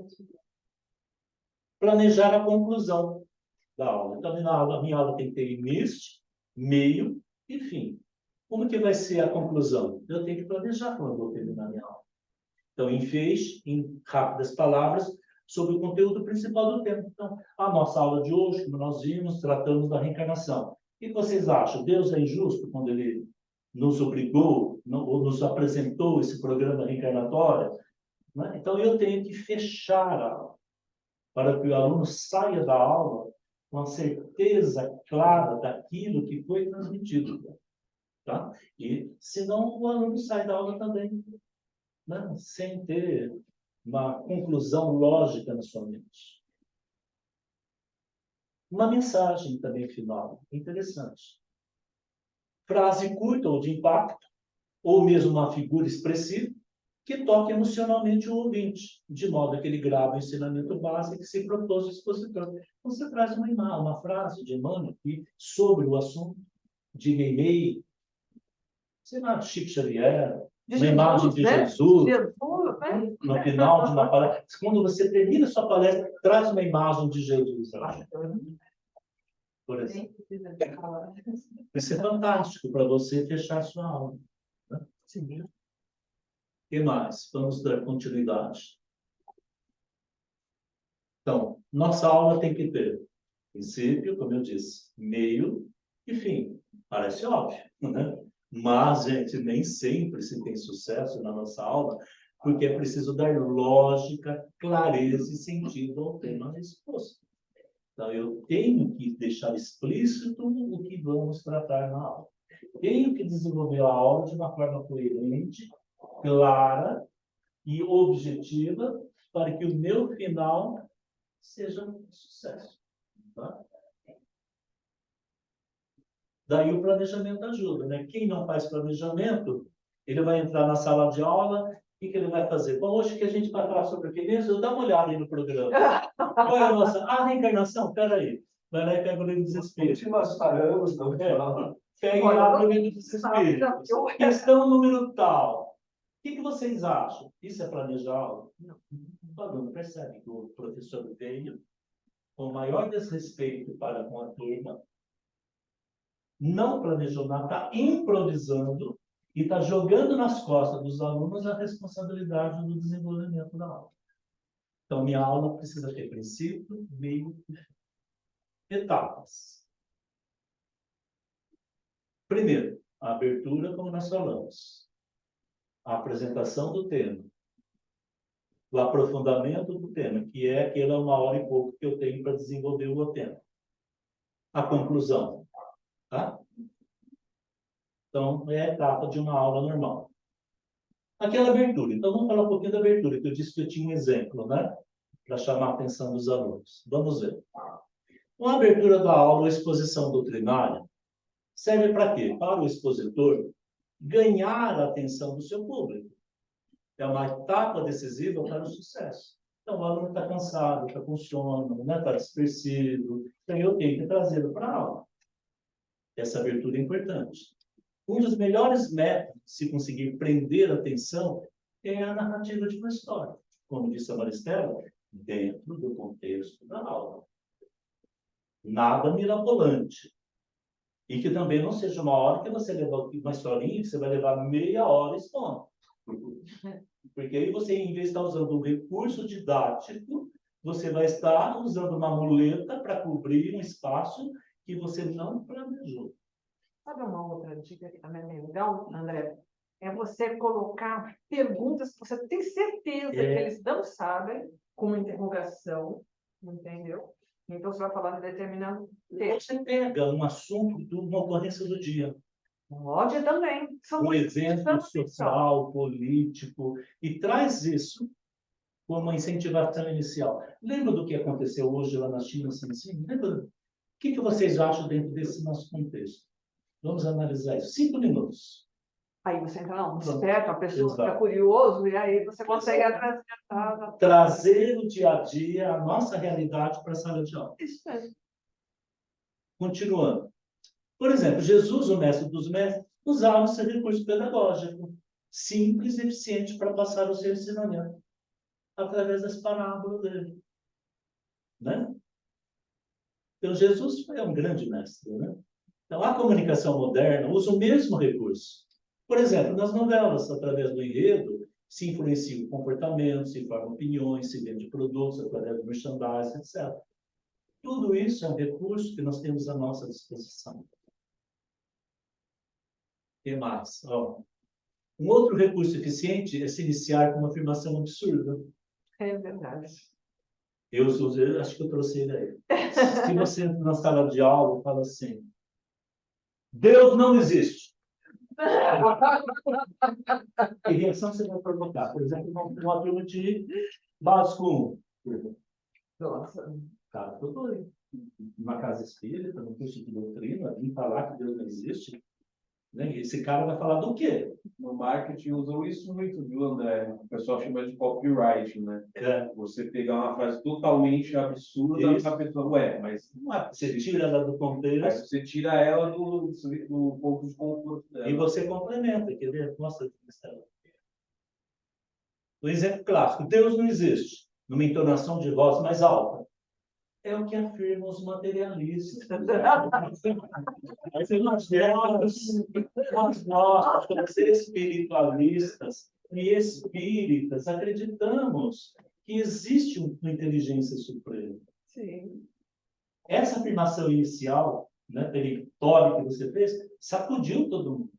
Planejar a conclusão da aula. Então, a minha aula tem que ter início, meio e fim. Como que vai ser a conclusão? Eu tenho que planejar quando eu vou terminar a minha aula. Então, em rápidas palavras, sobre o conteúdo principal do tema. Então, a nossa aula de hoje, como nós vimos, tratamos da reencarnação. O que vocês acham? Deus é injusto quando ele nos obrigou, ou nos apresentou esse programa reencarnatório? Né? Então, eu tenho que fechar a aula, para que o aluno saia da aula com a certeza clara daquilo que foi transmitido. Tá? E, senão, o aluno sai da aula também, né? Sem ter uma conclusão lógica na sua mente. Uma mensagem também final, interessante. Frase curta ou de impacto, ou mesmo uma figura expressiva, que toque emocionalmente o ouvinte, de modo que ele grave o ensinamento básico que se propôs o expositor. Então, você traz uma frase de Emmanuel aqui sobre o assunto, de Meimei, sei lá, de Chico Xavier, uma imagem de Jesus, no final de uma palestra. Quando você termina a sua palestra, traz uma imagem de Jesus. Por exemplo. Isso é fantástico para você fechar a sua aula. Né? Sim. O que mais? Vamos dar continuidade. Então, nossa aula tem que ter princípio, como eu disse, meio e fim. Parece óbvio, né? Mas, gente, nem sempre se tem sucesso na nossa aula, porque é preciso dar lógica, clareza e sentido ao tema exposto. Então, eu tenho que deixar explícito o que vamos tratar na aula. Tenho que desenvolver a aula de uma forma coerente, clara e objetiva, para que o meu final seja um sucesso. Tá? Daí o planejamento ajuda, né? Quem não faz planejamento, ele vai entrar na sala de aula, o que ele vai fazer? Bom, hoje que a gente vai falar sobre o que mesmo? Dá uma olhada aí no programa. Qual é a nossa? Reencarnação? Peraí. Vai lá e pega o livro dos Espíritos. Pega e abre o livro dos Espíritos. Questão número tal. O que vocês acham? Isso é planejar aula? Não. O aluno percebe que o professor veio com o maior desrespeito para com a turma, não planejou nada, está improvisando e está jogando nas costas dos alunos a responsabilidade do desenvolvimento da aula. Então, minha aula precisa ter princípio, meio e fim. Etapas. Primeiro, a abertura, como nós falamos. A apresentação do tema. O aprofundamento do tema, que é aquela 1h e pouco que eu tenho para desenvolver o tema. A conclusão. Tá? Então, é a etapa de uma aula normal. Aquela abertura. Então, vamos falar um pouquinho da abertura, que eu disse que eu tinha um exemplo, né? Para chamar a atenção dos alunos. Vamos ver. Uma abertura da aula ou exposição doutrinária serve para quê? Para o expositor ganhar a atenção do seu público. É uma etapa decisiva para o sucesso. Então, o aluno está cansado, está com sono, né? Está dispersivo. Então, eu tenho que trazê-lo para a aula. Essa abertura é importante. Um dos melhores métodos de se conseguir prender a atenção é a narrativa de uma história. Como disse a Maristela, dentro do contexto da aula. Nada mirabolante. E que também não seja uma hora que você leva uma historinha que você vai levar meia hora expondo. Porque aí você, em vez de estar usando um recurso didático, você vai estar usando uma muleta para cobrir um espaço que você não planejou. Sabe uma outra dica que também é legal, André? É você colocar perguntas que você tem certeza que eles não sabem, como interrogação, entendeu? Então, você vai falar de determinado tema. Você pega um assunto de uma ocorrência do dia. Pode também. São Um coisas que evento chamam atenção. social, político, e traz isso como uma incentivação inicial. Lembra do que aconteceu hoje lá na China? Assim? Lembra? O que vocês acham dentro desse nosso contexto? Vamos analisar isso. 5 minutos. Aí você entra, não, desperta, a pessoa Exato. fica curioso, e aí você consegue trazer o dia a dia, a nossa realidade para a sala de aula. Isso mesmo. Continuando. Por exemplo, Jesus, o mestre dos mestres, usava esse recurso pedagógico, simples e eficiente para passar o seu ensinamento, através das parábolas dele. Né? Então, Jesus foi um grande mestre. Né? Então, a comunicação moderna usa o mesmo recurso. Por exemplo, nas novelas, através do enredo, se influencia o comportamento, se forma opiniões, se vende produtos através do merchandising, etc. Tudo isso é um recurso que nós temos à nossa disposição. O que mais? Um outro recurso eficiente é se iniciar com uma afirmação absurda. É verdade. Eu acho que eu trouxe ele aí. Se você entra na sala de aula e fala assim, Deus não existe. Que reação você vai provocar? Por exemplo, uma turma de básico 1. Nossa. Cara, tô doido. Numa casa espírita, num curso de doutrina, vir falar que Deus não existe. Né? Esse cara vai falar do quê? No marketing usam isso muito, viu, André? O pessoal chama de copyright, né? Você pegar uma frase totalmente absurda para a pessoa, mas não é. Você tira ela do contexto. Aí você tira ela do ponto de conforto dela. E você complementa, quer ver? Mostra aqui. O exemplo clássico, Deus não existe, numa entonação de voz mais alta. É o que afirmam os materialistas. Nós, como seres espiritualistas e espíritas, acreditamos que existe uma inteligência suprema. Sim. Essa afirmação inicial, né, peremptória que você fez, sacudiu todo mundo,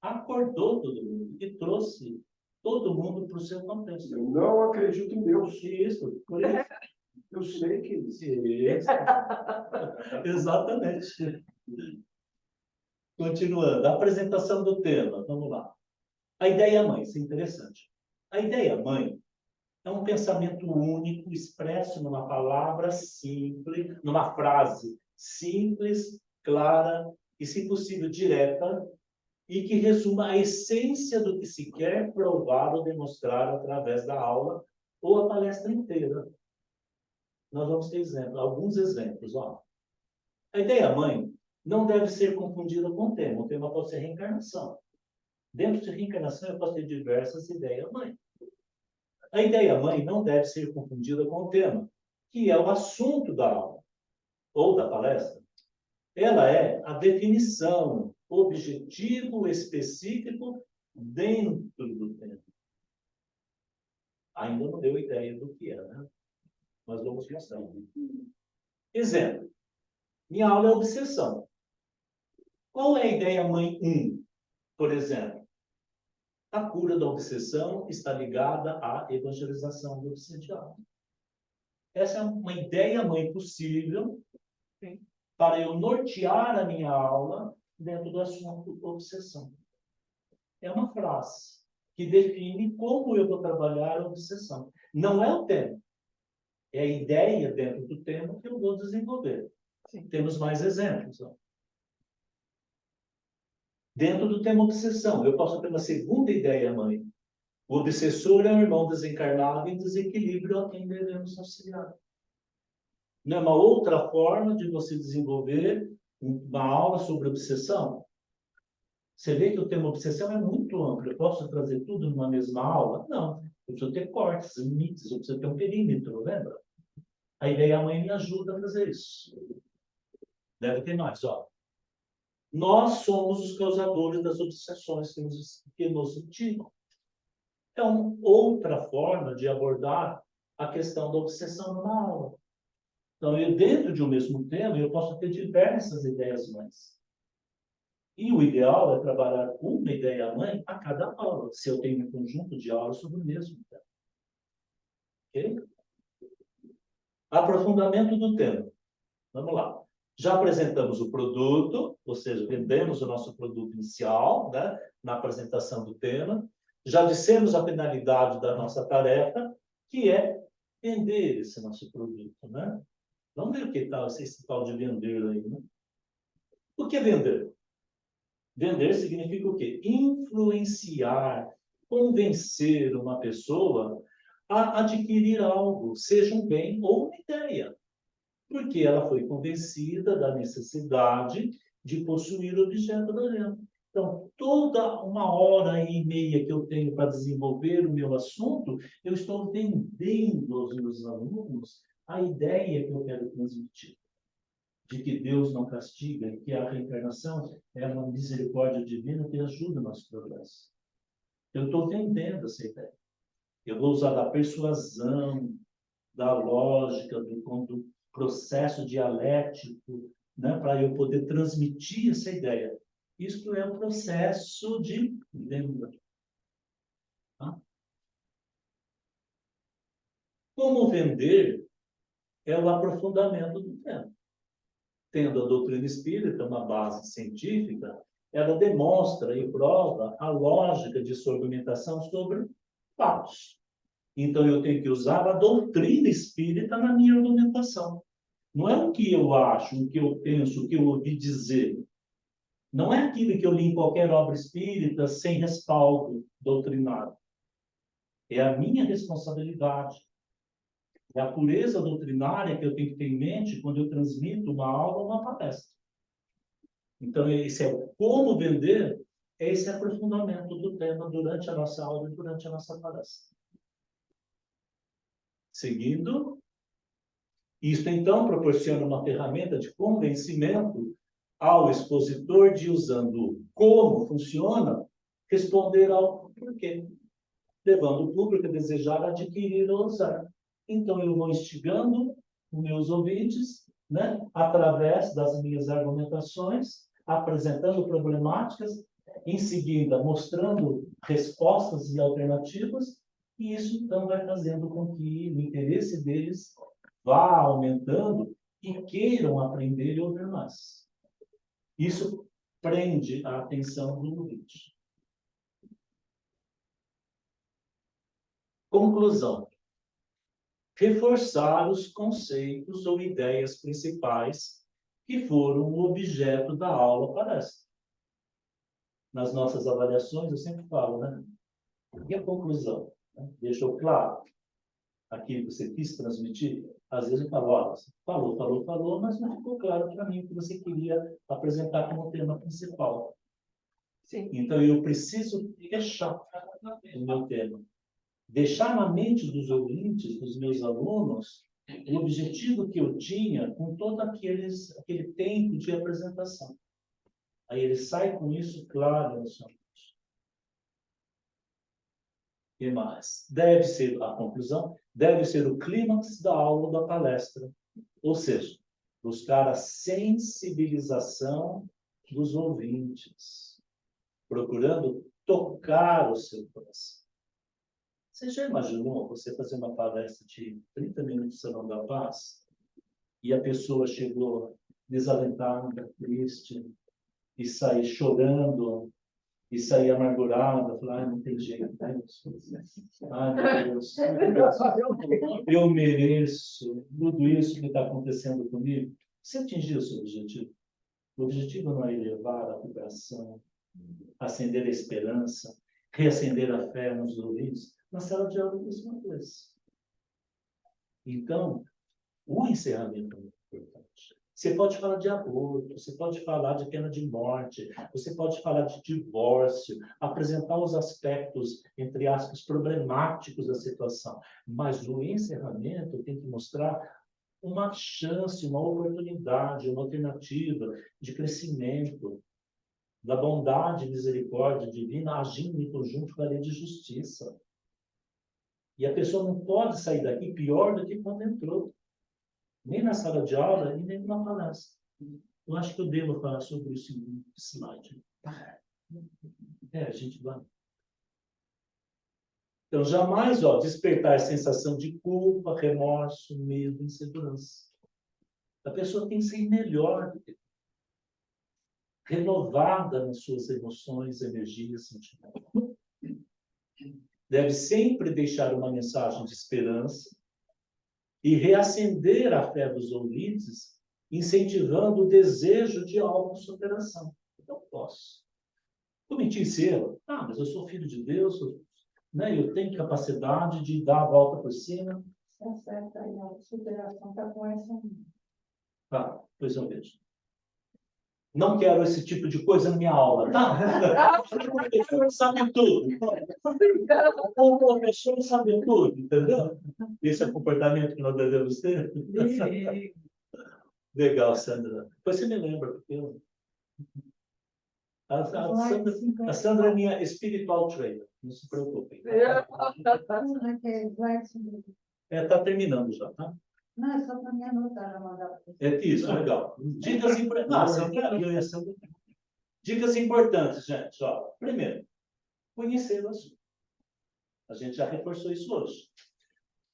acordou todo mundo e trouxe todo mundo para o seu contexto. Eu não acredito em Deus. Isso, por isso. Eu sei que Isso. Exatamente. Continuando, a apresentação do tema, vamos lá. A ideia-mãe, isso é interessante. A ideia-mãe é um pensamento único, expresso numa palavra simples, numa frase simples, clara e, se possível, direta, e que resuma a essência do que se quer provar ou demonstrar através da aula ou a palestra inteira. Nós vamos ter alguns exemplos. A ideia-mãe não deve ser confundida com o tema. O tema pode ser reencarnação. Dentro de reencarnação, eu posso ter diversas ideias-mãe. A ideia-mãe não deve ser confundida com o tema, que é o assunto da aula ou da palestra. Ela é a definição, objetivo específico dentro do tema. Ainda não deu ideia do que é, né? Nós vamos mostrar. Exemplo. Minha aula é obsessão. Qual é a ideia mãe 1, por exemplo? A cura da obsessão está ligada à evangelização do obsediado. Essa é uma ideia mãe possível para eu nortear a minha aula dentro do assunto obsessão. É uma frase que define como eu vou trabalhar a obsessão. Não é o tema. É a ideia dentro do tema que eu vou desenvolver. Sim. Temos mais exemplos. Ó. Dentro do tema obsessão, eu posso ter uma segunda ideia mãe. O obsessor é um irmão desencarnado em desequilíbrio a quem devemos auxiliar. Não é uma outra forma de você desenvolver uma aula sobre obsessão? Você vê que o tema obsessão é muito amplo. Eu posso trazer tudo numa mesma aula? Não. Eu preciso ter cortes, limites, eu preciso ter um perímetro, lembra? A ideia mãe me ajuda a fazer isso. Deve ter mais, ó. Nós somos os causadores das obsessões que nos intimam. É uma outra forma de abordar a questão da obsessão numa aula. Então, dentro de um mesmo tema, eu posso ter diversas ideias mães. E o ideal é trabalhar uma ideia mãe a cada aula, se eu tenho um conjunto de aulas sobre o mesmo tema. Ok? Aprofundamento do tema. Vamos lá. Já apresentamos o produto, ou seja, vendemos o nosso produto inicial, né, na apresentação do tema. Já dissemos a finalidade da nossa tarefa, que é vender esse nosso produto, né? Vamos ver o que tal esse tal de vender aí, né? O que é vender? Vender significa o quê? Influenciar, convencer uma pessoa a adquirir algo, seja um bem ou uma ideia. Porque ela foi convencida da necessidade de possuir o objeto da venda. Então, toda 1h30 que eu tenho para desenvolver o meu assunto, eu estou vendendo aos meus alunos a ideia que eu quero transmitir. De que Deus não castiga e que a reencarnação é uma misericórdia divina que ajuda o nosso progresso. Eu estou vendendo essa ideia. Eu vou usar da persuasão, da lógica, do processo dialético, né, para eu poder transmitir essa ideia. Isto é um processo de venda. Tá? Como vender é o aprofundamento do tema. Tendo a doutrina espírita uma base científica, ela demonstra e prova a lógica de sua argumentação sobre fatos. Então, eu tenho que usar a doutrina espírita na minha argumentação. Não é o que eu acho, o que eu penso, o que eu ouvi dizer. Não é aquilo que eu li em qualquer obra espírita sem respaldo doutrinário. É a minha responsabilidade. É a pureza doutrinária que eu tenho que ter em mente quando eu transmito uma aula ou uma palestra. Então, esse é o como vender, é esse aprofundamento do tema durante a nossa aula e durante a nossa palestra. Seguindo, isso então proporciona uma ferramenta de convencimento ao expositor de, usando como funciona, responder ao porquê, levando o público a desejar adquirir ou usar. Então, eu vou instigando os meus ouvintes, né, através das minhas argumentações, apresentando problemáticas, em seguida mostrando respostas e alternativas, e isso então vai fazendo com que o interesse deles vá aumentando e queiram aprender e ouvir mais. Isso prende a atenção do ouvinte. Conclusão. Reforçar os conceitos ou ideias principais que foram o objeto da aula palestra. Nas nossas avaliações, eu sempre falo, né? E a conclusão? Né? Deixou claro aquilo que você quis transmitir? Às vezes eu falo, olha, você falou, mas não ficou claro para mim o que você queria apresentar como tema principal. Sim. Então, eu preciso fechar o meu tema. Deixar na mente dos ouvintes, dos meus alunos, o objetivo que eu tinha com todo aquele tempo de apresentação. Aí ele sai com isso claro na sua mente. E mais, deve ser a conclusão, deve ser o clímax da aula ou da palestra. Ou seja, buscar a sensibilização dos ouvintes, procurando tocar o seu coração. Você já imaginou você fazer uma palestra de 30 minutos no Salão da Paz e a pessoa chegou desalentada, triste, e sair chorando, e sair amargurada, falar, não tem jeito, ai meu Deus, eu mereço tudo isso que está acontecendo comigo. Você atingiu o seu objetivo? O objetivo não é elevar a vibração, acender a esperança, reacender a fé nos ouvidos. Na sala de aula é a mesma coisa. Então, o encerramento é muito importante. Você pode falar de aborto, você pode falar de pena de morte, você pode falar de divórcio, apresentar os aspectos, entre aspas, problemáticos da situação. Mas o encerramento tem que mostrar uma chance, uma oportunidade, uma alternativa de crescimento, da bondade e misericórdia divina agindo em conjunto com a lei de justiça. E a pessoa não pode sair daqui pior do que quando entrou. Nem na sala de aula e nem na palestra. Eu acho que eu devo falar sobre isso em um slide. A gente vai. Então, jamais despertar sensação de culpa, remorso, medo, insegurança. A pessoa tem que ser melhor, renovada nas suas emoções, energias, sentimentos. Deve sempre deixar uma mensagem de esperança e reacender a fé dos ouvintes, incentivando o desejo de autossuperação. Eu posso. Cometi esse erro? Mas eu sou filho de Deus, né? Eu tenho capacidade de dar a volta por cima. Tá certo, aí a autossuperação está com essa. Pois eu vejo. Não quero esse tipo de coisa na minha aula, tá? O professor sabe tudo. O professor sabe tudo, entendeu? Esse é o comportamento que nós devemos ter. Legal, Sandra. Depois você me lembra, porque eu... A Sandra é minha espiritual trainer, não se preocupem. Está terminando já, tá? Não, é só para me anotar, já mandar. Isso, legal. Dicas importantes. Dicas importantes, gente. Primeiro, conhecer o assunto. A gente já reforçou isso hoje.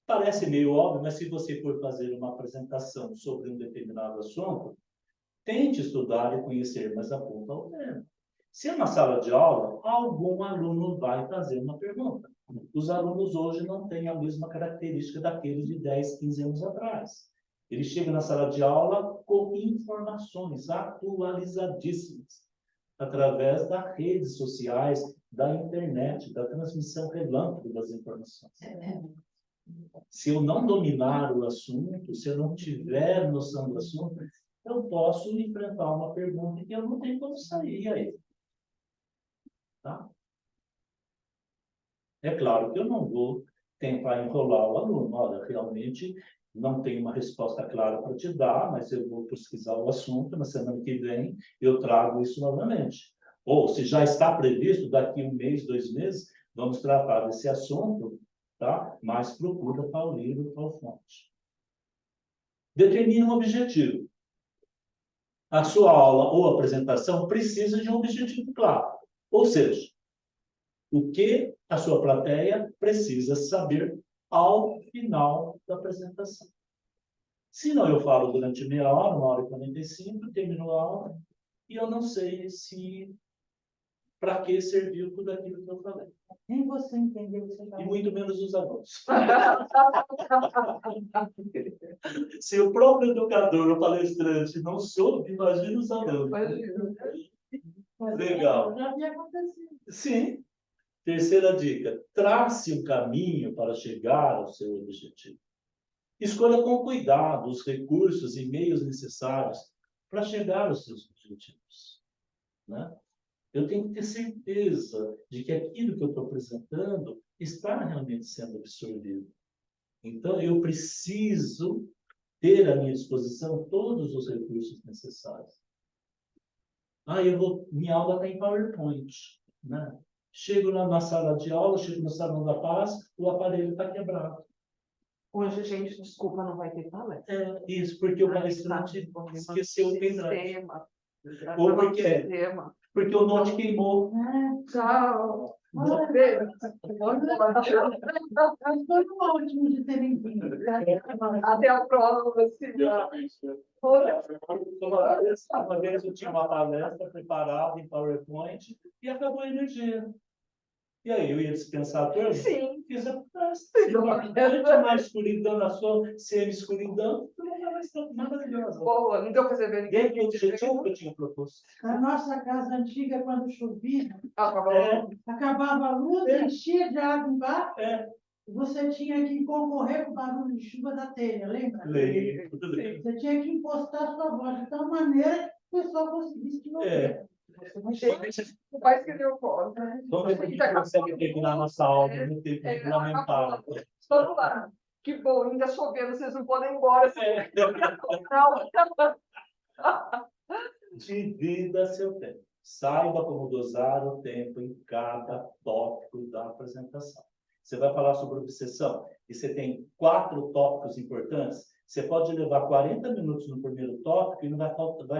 Parece meio óbvio, mas se você for fazer uma apresentação sobre um determinado assunto, tente estudar e conhecer mais a ponta ao termo. Se é uma sala de aula, algum aluno vai fazer uma pergunta. Os alunos hoje não têm a mesma característica daqueles de 10, 15 anos atrás. Eles chegam na sala de aula com informações atualizadíssimas, através das redes sociais, da internet, da transmissão relâmpago das informações. Se eu não dominar o assunto, se eu não tiver noção do assunto, eu posso enfrentar uma pergunta que eu não tenho como sair aí. Tá? É claro que eu não vou tentar enrolar o aluno. Olha, realmente não tenho uma resposta clara para te dar, mas eu vou pesquisar o assunto, na semana que vem eu trago isso novamente. Ou, se já está previsto, daqui 1 mês, 2 meses, vamos tratar desse assunto, tá? Mas procura tal livro, tal fonte. Determine um objetivo. A sua aula ou apresentação precisa de um objetivo claro. Ou seja, o que a sua plateia precisa saber ao final da apresentação. Se não, eu falo durante meia hora, 1h45, termino a aula, e eu não sei para que serviu tudo aquilo que eu falei. Nem você entendeu o que você falou. E muito menos os alunos. Se o próprio educador, o palestrante, não soube, imagina os alunos. Legal. Já havia acontecido. Sim. Terceira dica, trace um caminho para chegar ao seu objetivo. Escolha com cuidado os recursos e meios necessários para chegar aos seus objetivos. Né? Eu tenho que ter certeza de que aquilo que eu estou apresentando está realmente sendo absorvido. Então, eu preciso ter à minha disposição todos os recursos necessários. Minha aula está em PowerPoint, né? Chego lá na sala de aula, chego no Salão da Paz, o aparelho está quebrado. Hoje, gente, desculpa, não vai ter palestra. É isso, porque o palestrante esqueceu o pendrive. Sistema. Ou porque, Sistema. porque o note queimou. Tchau. Foi ótimo de terem vindo. Até a próxima. Uma vez eu tinha uma palestra preparada em PowerPoint e acabou a energia. E aí eu ia dispensar a turma? Sim. Fiz a palestra. Não tinha mais escuridão na sua semi-escuridão, não era mais tão maravilhosa. Boa, não deu para você ver ninguém. Dentro do objetivo que eu tinha proposto. Na nossa casa antiga, quando chovia, Acabou. acabava a luz, enchia de água embaixo, É. você tinha que concorrer com o barulho de chuva da telha, lembra? Lembro, tudo bem. Você tinha que impostar sua voz de tal maneira que o pessoal conseguisse te ouvir. O pai escreveu fora. Vamos ver se a gente consegue terminar nossa aula no tempo regulamentar. Vamos lá. Que bom, ainda chovendo, vocês não podem ir embora. Divida seu tempo. Saiba como dosar o tempo em cada tópico da apresentação. Você vai falar sobre obsessão e você tem 4 tópicos importantes. Você pode levar 40 minutos no primeiro tópico e não vai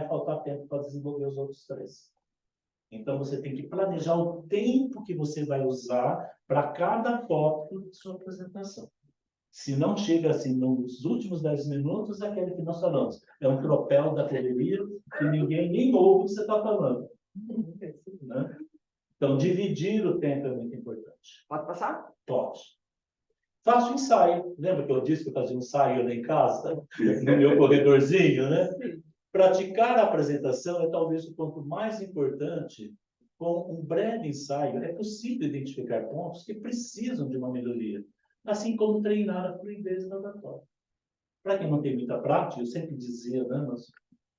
faltar tempo para desenvolver os outros 3. Então, você tem que planejar o tempo que você vai usar para cada tópico de sua apresentação. Se não chega assim nos últimos 10 minutos, é aquele que nós falamos. É um tropel da correria que ninguém nem ouve o que você está falando. Né? Então, dividir o tempo é muito importante. Pode passar? Pode. Faço ensaio. Lembra que eu disse que eu fazia um ensaio lá em casa? No meu corredorzinho, né? Praticar a apresentação é talvez o ponto mais importante. Com um breve ensaio, é possível identificar pontos que precisam de uma melhoria, assim como treinar a fluidez na oratória. Para quem não tem muita prática, eu sempre dizia, né,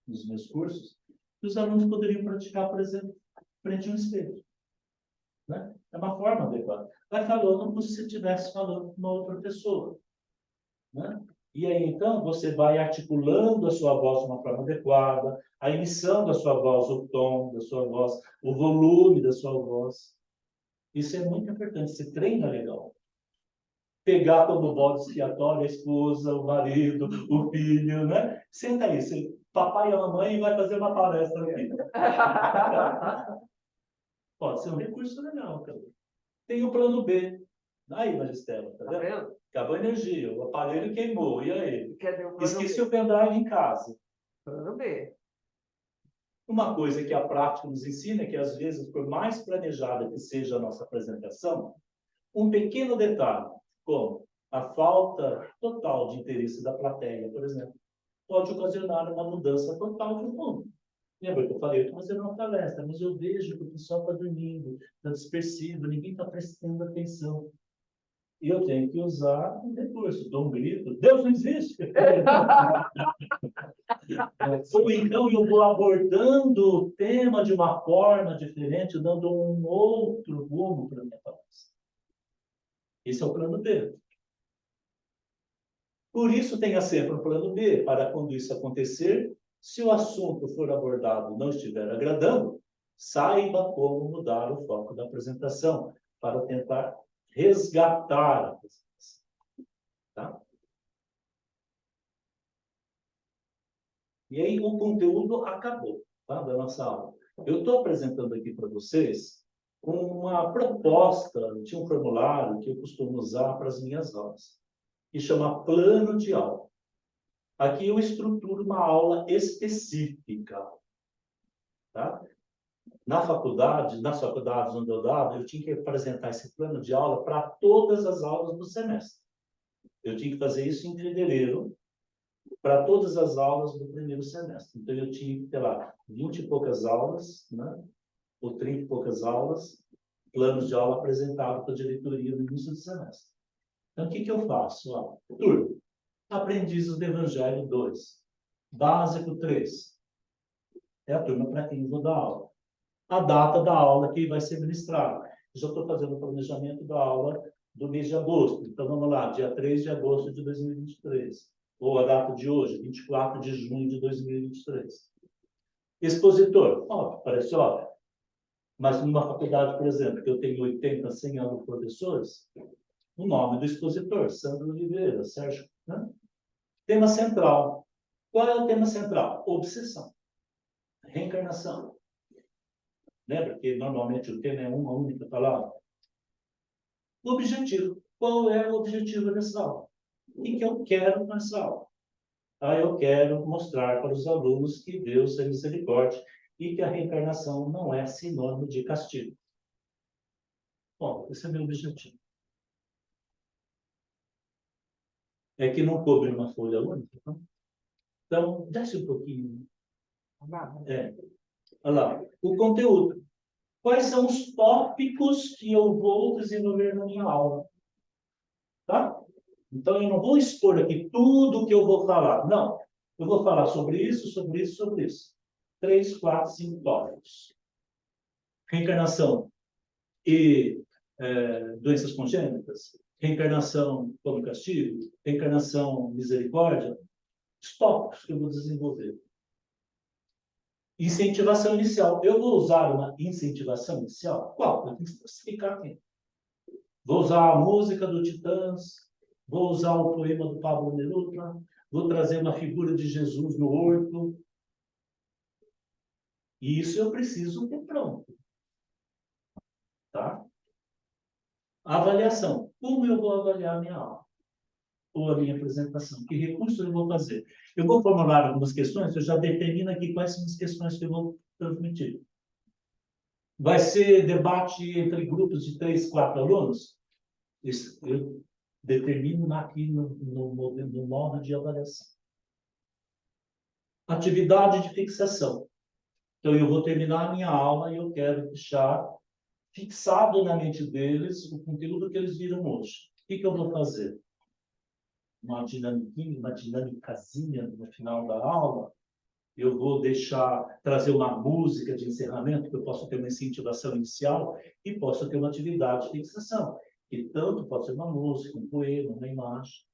nos meus cursos, que os alunos poderiam praticar, por exemplo, frente a um espelho. Né? É uma forma adequada. Vai falando como se você estivesse falando com uma outra pessoa. Né? E aí, então, você vai articulando a sua voz de uma forma adequada, a emissão da sua voz, o tom da sua voz, o volume da sua voz. Isso é muito importante. Você treina legal. Pegar como bode expiatório a esposa, o marido, o filho, né? Senta aí, papai e a mamãe vai fazer uma palestra aqui. Pode ser um recurso legal, cara. Tem o plano B. Aí, Magistela, tá vendo? Acabou a energia, o aparelho queimou, e aí? Esqueci o pendrive em casa. Plano B. Uma coisa que a prática nos ensina é que, às vezes, por mais planejada que seja a nossa apresentação, um pequeno detalhe, como a falta total de interesse da plateia, por exemplo, pode ocasionar uma mudança total de rumo. Lembra que eu falei, eu estou fazendo uma palestra, mas eu vejo que o pessoal está dormindo, está dispersivo, ninguém está prestando atenção. E eu tenho que usar um recurso, dou um grito, Deus não existe! Ou então eu vou abordando o tema de uma forma diferente, dando um outro rumo para a minha palestra. Esse é o plano B. Por isso, tenha sempre um plano B, para quando isso acontecer, se o assunto for abordado não estiver agradando, saiba como mudar o foco da apresentação, para tentar resgatar a apresentação. Tá? E aí o conteúdo acabou, tá, da nossa aula. Eu estou apresentando aqui para vocês uma proposta de um formulário que eu costumo usar para as minhas aulas, que chama plano de aula. Aqui eu estruturo uma aula específica. Tá? Nas faculdades onde eu dava, eu tinha que apresentar esse plano de aula para todas as aulas do semestre. Eu tinha que fazer isso em fevereiro, para todas as aulas do primeiro semestre. Então, eu tinha que ter lá 20 e poucas aulas, né? Ou 30 e poucas aulas, planos de aula apresentados para a diretoria no início do semestre. Então, o que eu faço? Ó, turma, Aprendizes do Evangelho 2, Básico 3. É a turma para quem eu vou dar aula. A data da aula que vai ser ministrada. Já estou fazendo o planejamento da aula do mês de agosto. Então, vamos lá, dia 3 de agosto de 2023. Ou a data de hoje, 24 de junho de 2023. Expositor, óbvio, parece óbvio. Mas numa faculdade, por exemplo, que eu tenho 80, 100 anos professores, o nome do expositor, Sandro Oliveira, Sérgio, né? Tema central. Qual é o tema central? Obsessão. Reencarnação. Lembra que normalmente o tema é uma única palavra? O objetivo. Qual é o objetivo dessa aula? O que eu quero nessa aula? Eu quero mostrar para os alunos que Deus é misericórdia e que a reencarnação não é sinônimo de castigo. Bom, esse é meu objetivo. É que não cobre uma folha única. Não? Então, desce um pouquinho. Olha lá. O conteúdo. Quais são os tópicos que eu vou desenvolver na minha aula? Tá? Então, eu não vou expor aqui tudo o que eu vou falar. Não. Eu vou falar sobre isso, sobre isso, sobre isso. 3, 4, 5 tópicos. Reencarnação e doenças congênitas. Reencarnação como castigo. Reencarnação misericórdia. Os tópicos que eu vou desenvolver. Incentivação inicial. Eu vou usar uma incentivação inicial? Qual? Eu tenho que especificar aqui. Vou usar a música do Titãs, vou usar o poema do Pablo Neruda, vou trazer uma figura de Jesus no horto. E isso eu preciso ter pronto. Tá? Avaliação. Como eu vou avaliar a minha aula? Ou a minha apresentação? Que recurso eu vou fazer? Eu vou formular algumas questões, eu já determino aqui quais são as questões que eu vou transmitir. Vai ser debate entre grupos de 3, 4 alunos? Isso eu determino aqui no modo de avaliação. Atividade de fixação. Então, eu vou terminar a minha aula e eu quero deixar fixado na mente deles o conteúdo que eles viram hoje. O que eu vou fazer? Uma dinâmicazinha no final da aula. Eu vou trazer uma música de encerramento, que eu posso ter uma incentivação inicial e posso ter uma atividade de fixação. Que tanto pode ser uma música, um poema, uma imagem.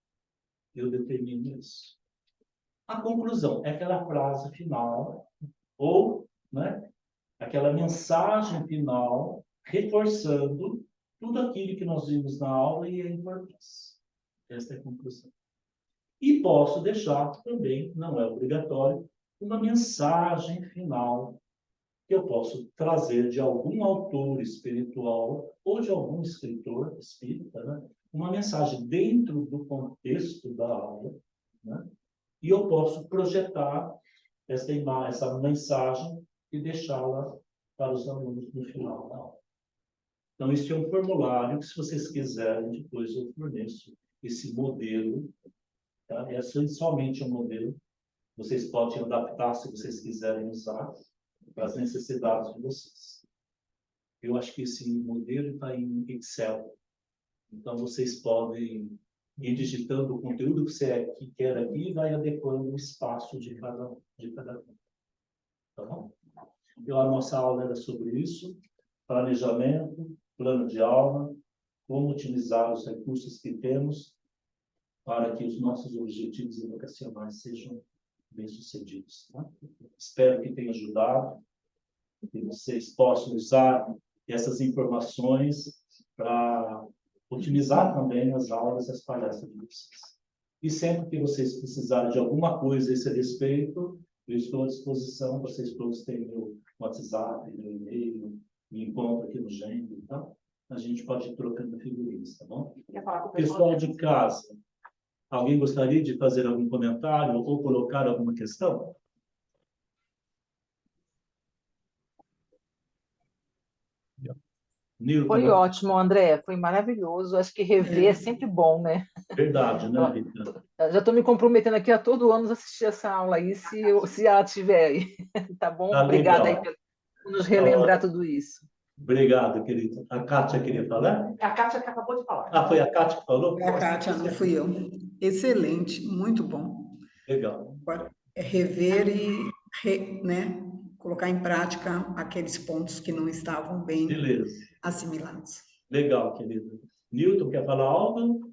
Eu determino isso. A conclusão é aquela frase final, ou aquela mensagem final, reforçando tudo aquilo que nós vimos na aula e a importância. Esta é a conclusão. E posso deixar também, não é obrigatório, uma mensagem final que eu posso trazer de algum autor espiritual ou de algum escritor espírita, uma mensagem dentro do contexto da aula, e eu posso projetar essa mensagem e deixá-la para os alunos no final da aula. Então, esse é um formulário que, se vocês quiserem, depois eu forneço esse modelo. Tá? É somente um modelo. Vocês podem adaptar, se vocês quiserem usar, para as necessidades de vocês. Eu acho que esse modelo está em Excel. Então, vocês podem ir digitando o conteúdo que você quer aqui e vai adequando o espaço de cada um. Tá bom? Então, a nossa aula era sobre isso. Planejamento, plano de aula, como otimizar os recursos que temos para que os nossos objetivos educacionais sejam bem-sucedidos. Tá? Espero que tenha ajudado, que vocês possam usar essas informações para otimizar também as aulas e as palestras de vocês. E sempre que vocês precisarem de alguma coisa a esse respeito, eu estou à disposição. Vocês todos têm meu WhatsApp, meu e-mail, me encontram aqui no Gênero, então a gente pode ir trocando figurinhas, tá bom? Pessoal de casa, alguém gostaria de fazer algum comentário ou colocar alguma questão? Nilton, Foi ótimo, André, foi maravilhoso. Acho que rever é sempre bom, né? Verdade, né, Rita? Já estou me comprometendo aqui a todo ano assistir essa aula aí, se ela estiver aí. Tá bom? Tá, Obrigada legal. aí por nos relembrar tudo isso. Obrigado, querido. A Kátia queria falar? A Kátia que acabou de falar. Ah, foi a Kátia que falou? É a Kátia, não fui eu. Excelente, muito bom. Legal. É rever e colocar em prática aqueles pontos que não estavam bem assimilados. Legal, querido. Nilton, quer falar algo?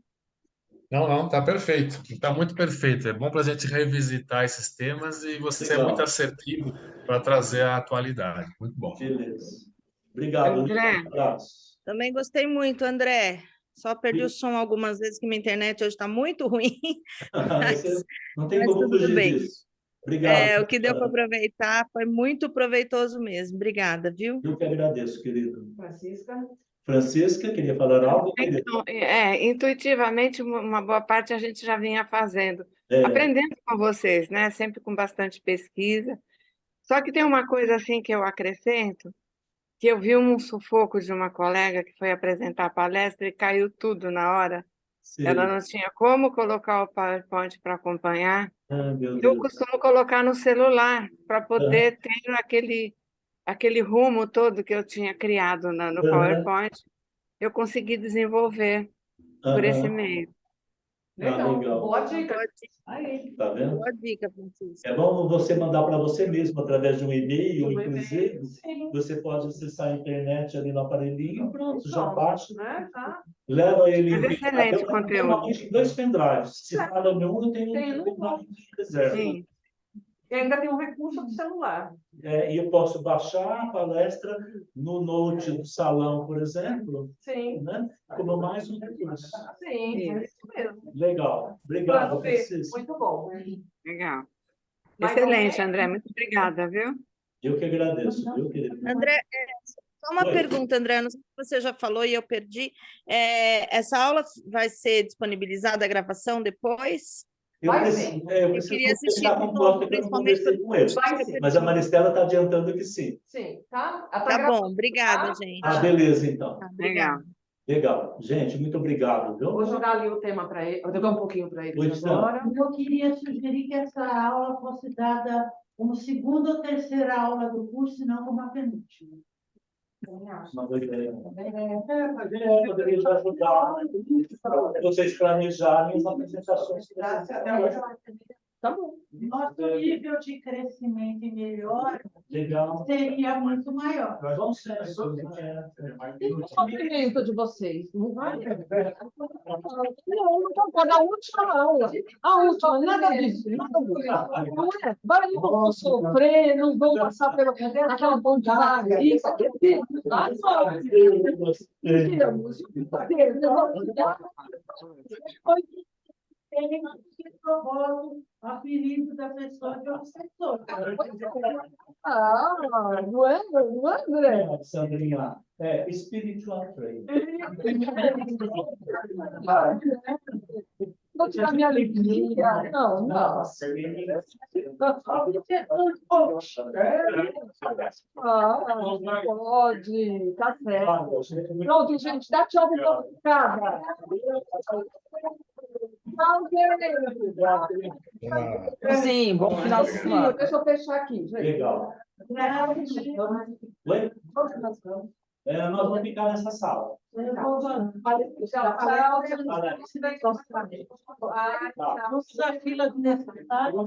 Não, está perfeito. Está muito perfeito. É bom para a gente revisitar esses temas e você é muito assertivo para trazer a atualidade. Muito bom. Beleza. Obrigado, André. Lívia. Abraço. Também gostei muito, André. Só perdi o som algumas vezes, que minha internet hoje está muito ruim, Você não tem mas como tudo fugir bem. disso. Obrigado. O que deu para aproveitar foi muito proveitoso mesmo. Obrigada, viu? Eu que agradeço, querido. Francisca? Francisca, queria falar algo, querido? Então, intuitivamente, uma boa parte a gente já vinha fazendo, É, aprendendo com vocês, né? Sempre com bastante pesquisa. Só que tem uma coisa assim que eu acrescento, que eu vi um sufoco de uma colega que foi apresentar a palestra e caiu tudo na hora. Ela sei. não tinha como colocar o PowerPoint para acompanhar. Ah, meu Eu Deus. costumo colocar no celular para poder ter aquele rumo todo que eu tinha criado no Aham, PowerPoint. Eu consegui desenvolver por esse aham. meio. Legal. Legal. Boa dica. Aí. Tá vendo? Boa dica, Francisco. É bom você mandar para você mesmo através de um e-mail, Um inclusive. e-mail, sim. Você pode acessar a internet ali no aparelhinho, pronto, já Pronto, baixa, né? Tá. leva ele Mas em excelente eu conteúdo. normalmente em 2 pendrives. Se fala em um, eu tenho Tem um um pendrive de reserva. Sim. E ainda tem um recurso do celular. E eu posso baixar a palestra no Note do salão, por exemplo, Sim, né? Como mais um recurso. sim, é isso mesmo. Legal. Obrigado, Plano B, Francisco. muito bom. Legal. Mais Excelente, alguém? André. Muito obrigada, viu? Eu que agradeço, viu, querido? André, só uma Oi. pergunta, André. Não sei se você já falou e eu perdi. Essa aula vai ser disponibilizada a gravação depois? Eu Vai preciso, sim. eu Eu preciso queria assistir confirmar de com o novo, Cláudio, que eu não principalmente conversei com ele. Vai sim. Mas a Maristela está adiantando que sim. Sim, tá? Ela Tá gravando, bom, obrigada, tá? gente. Ah, beleza, então. Tá, Legal. Legal. Gente, muito obrigado, viu? Vou jogar ali o tema para ele, vou jogar um pouquinho para ele Pois não. agora. Eu queria sugerir que essa aula fosse dada como segunda ou terceira aula do curso, e não como a penúltima. Uma boa ideia. Poderia te ajudar. Vocês planejarem as apresentações que vocês Tá bom. Nosso nível de crescimento e melhora Legal. seria muito maior. Nós vamos ser. E o sofrimento de vocês? Não vai? Não pode a última aula. A última, nada disso. Nada disso. Não é? Vai, não vão sofrer, não vão passar aquela bondade. Isso aqui é Apelido da pessoa de obsessor. Não é, André? Sandrinha, spiritual training. Vou tirar minha alegria. Não. Pode, tá certo. Pronto, gente, dá tchau pro povo de casa. Tchau, gente. Sim, bom final de semana. Deixa eu fechar aqui, gente. Legal. Oi? Nós vamos ficar nessa sala. Vamos à fila de necessário.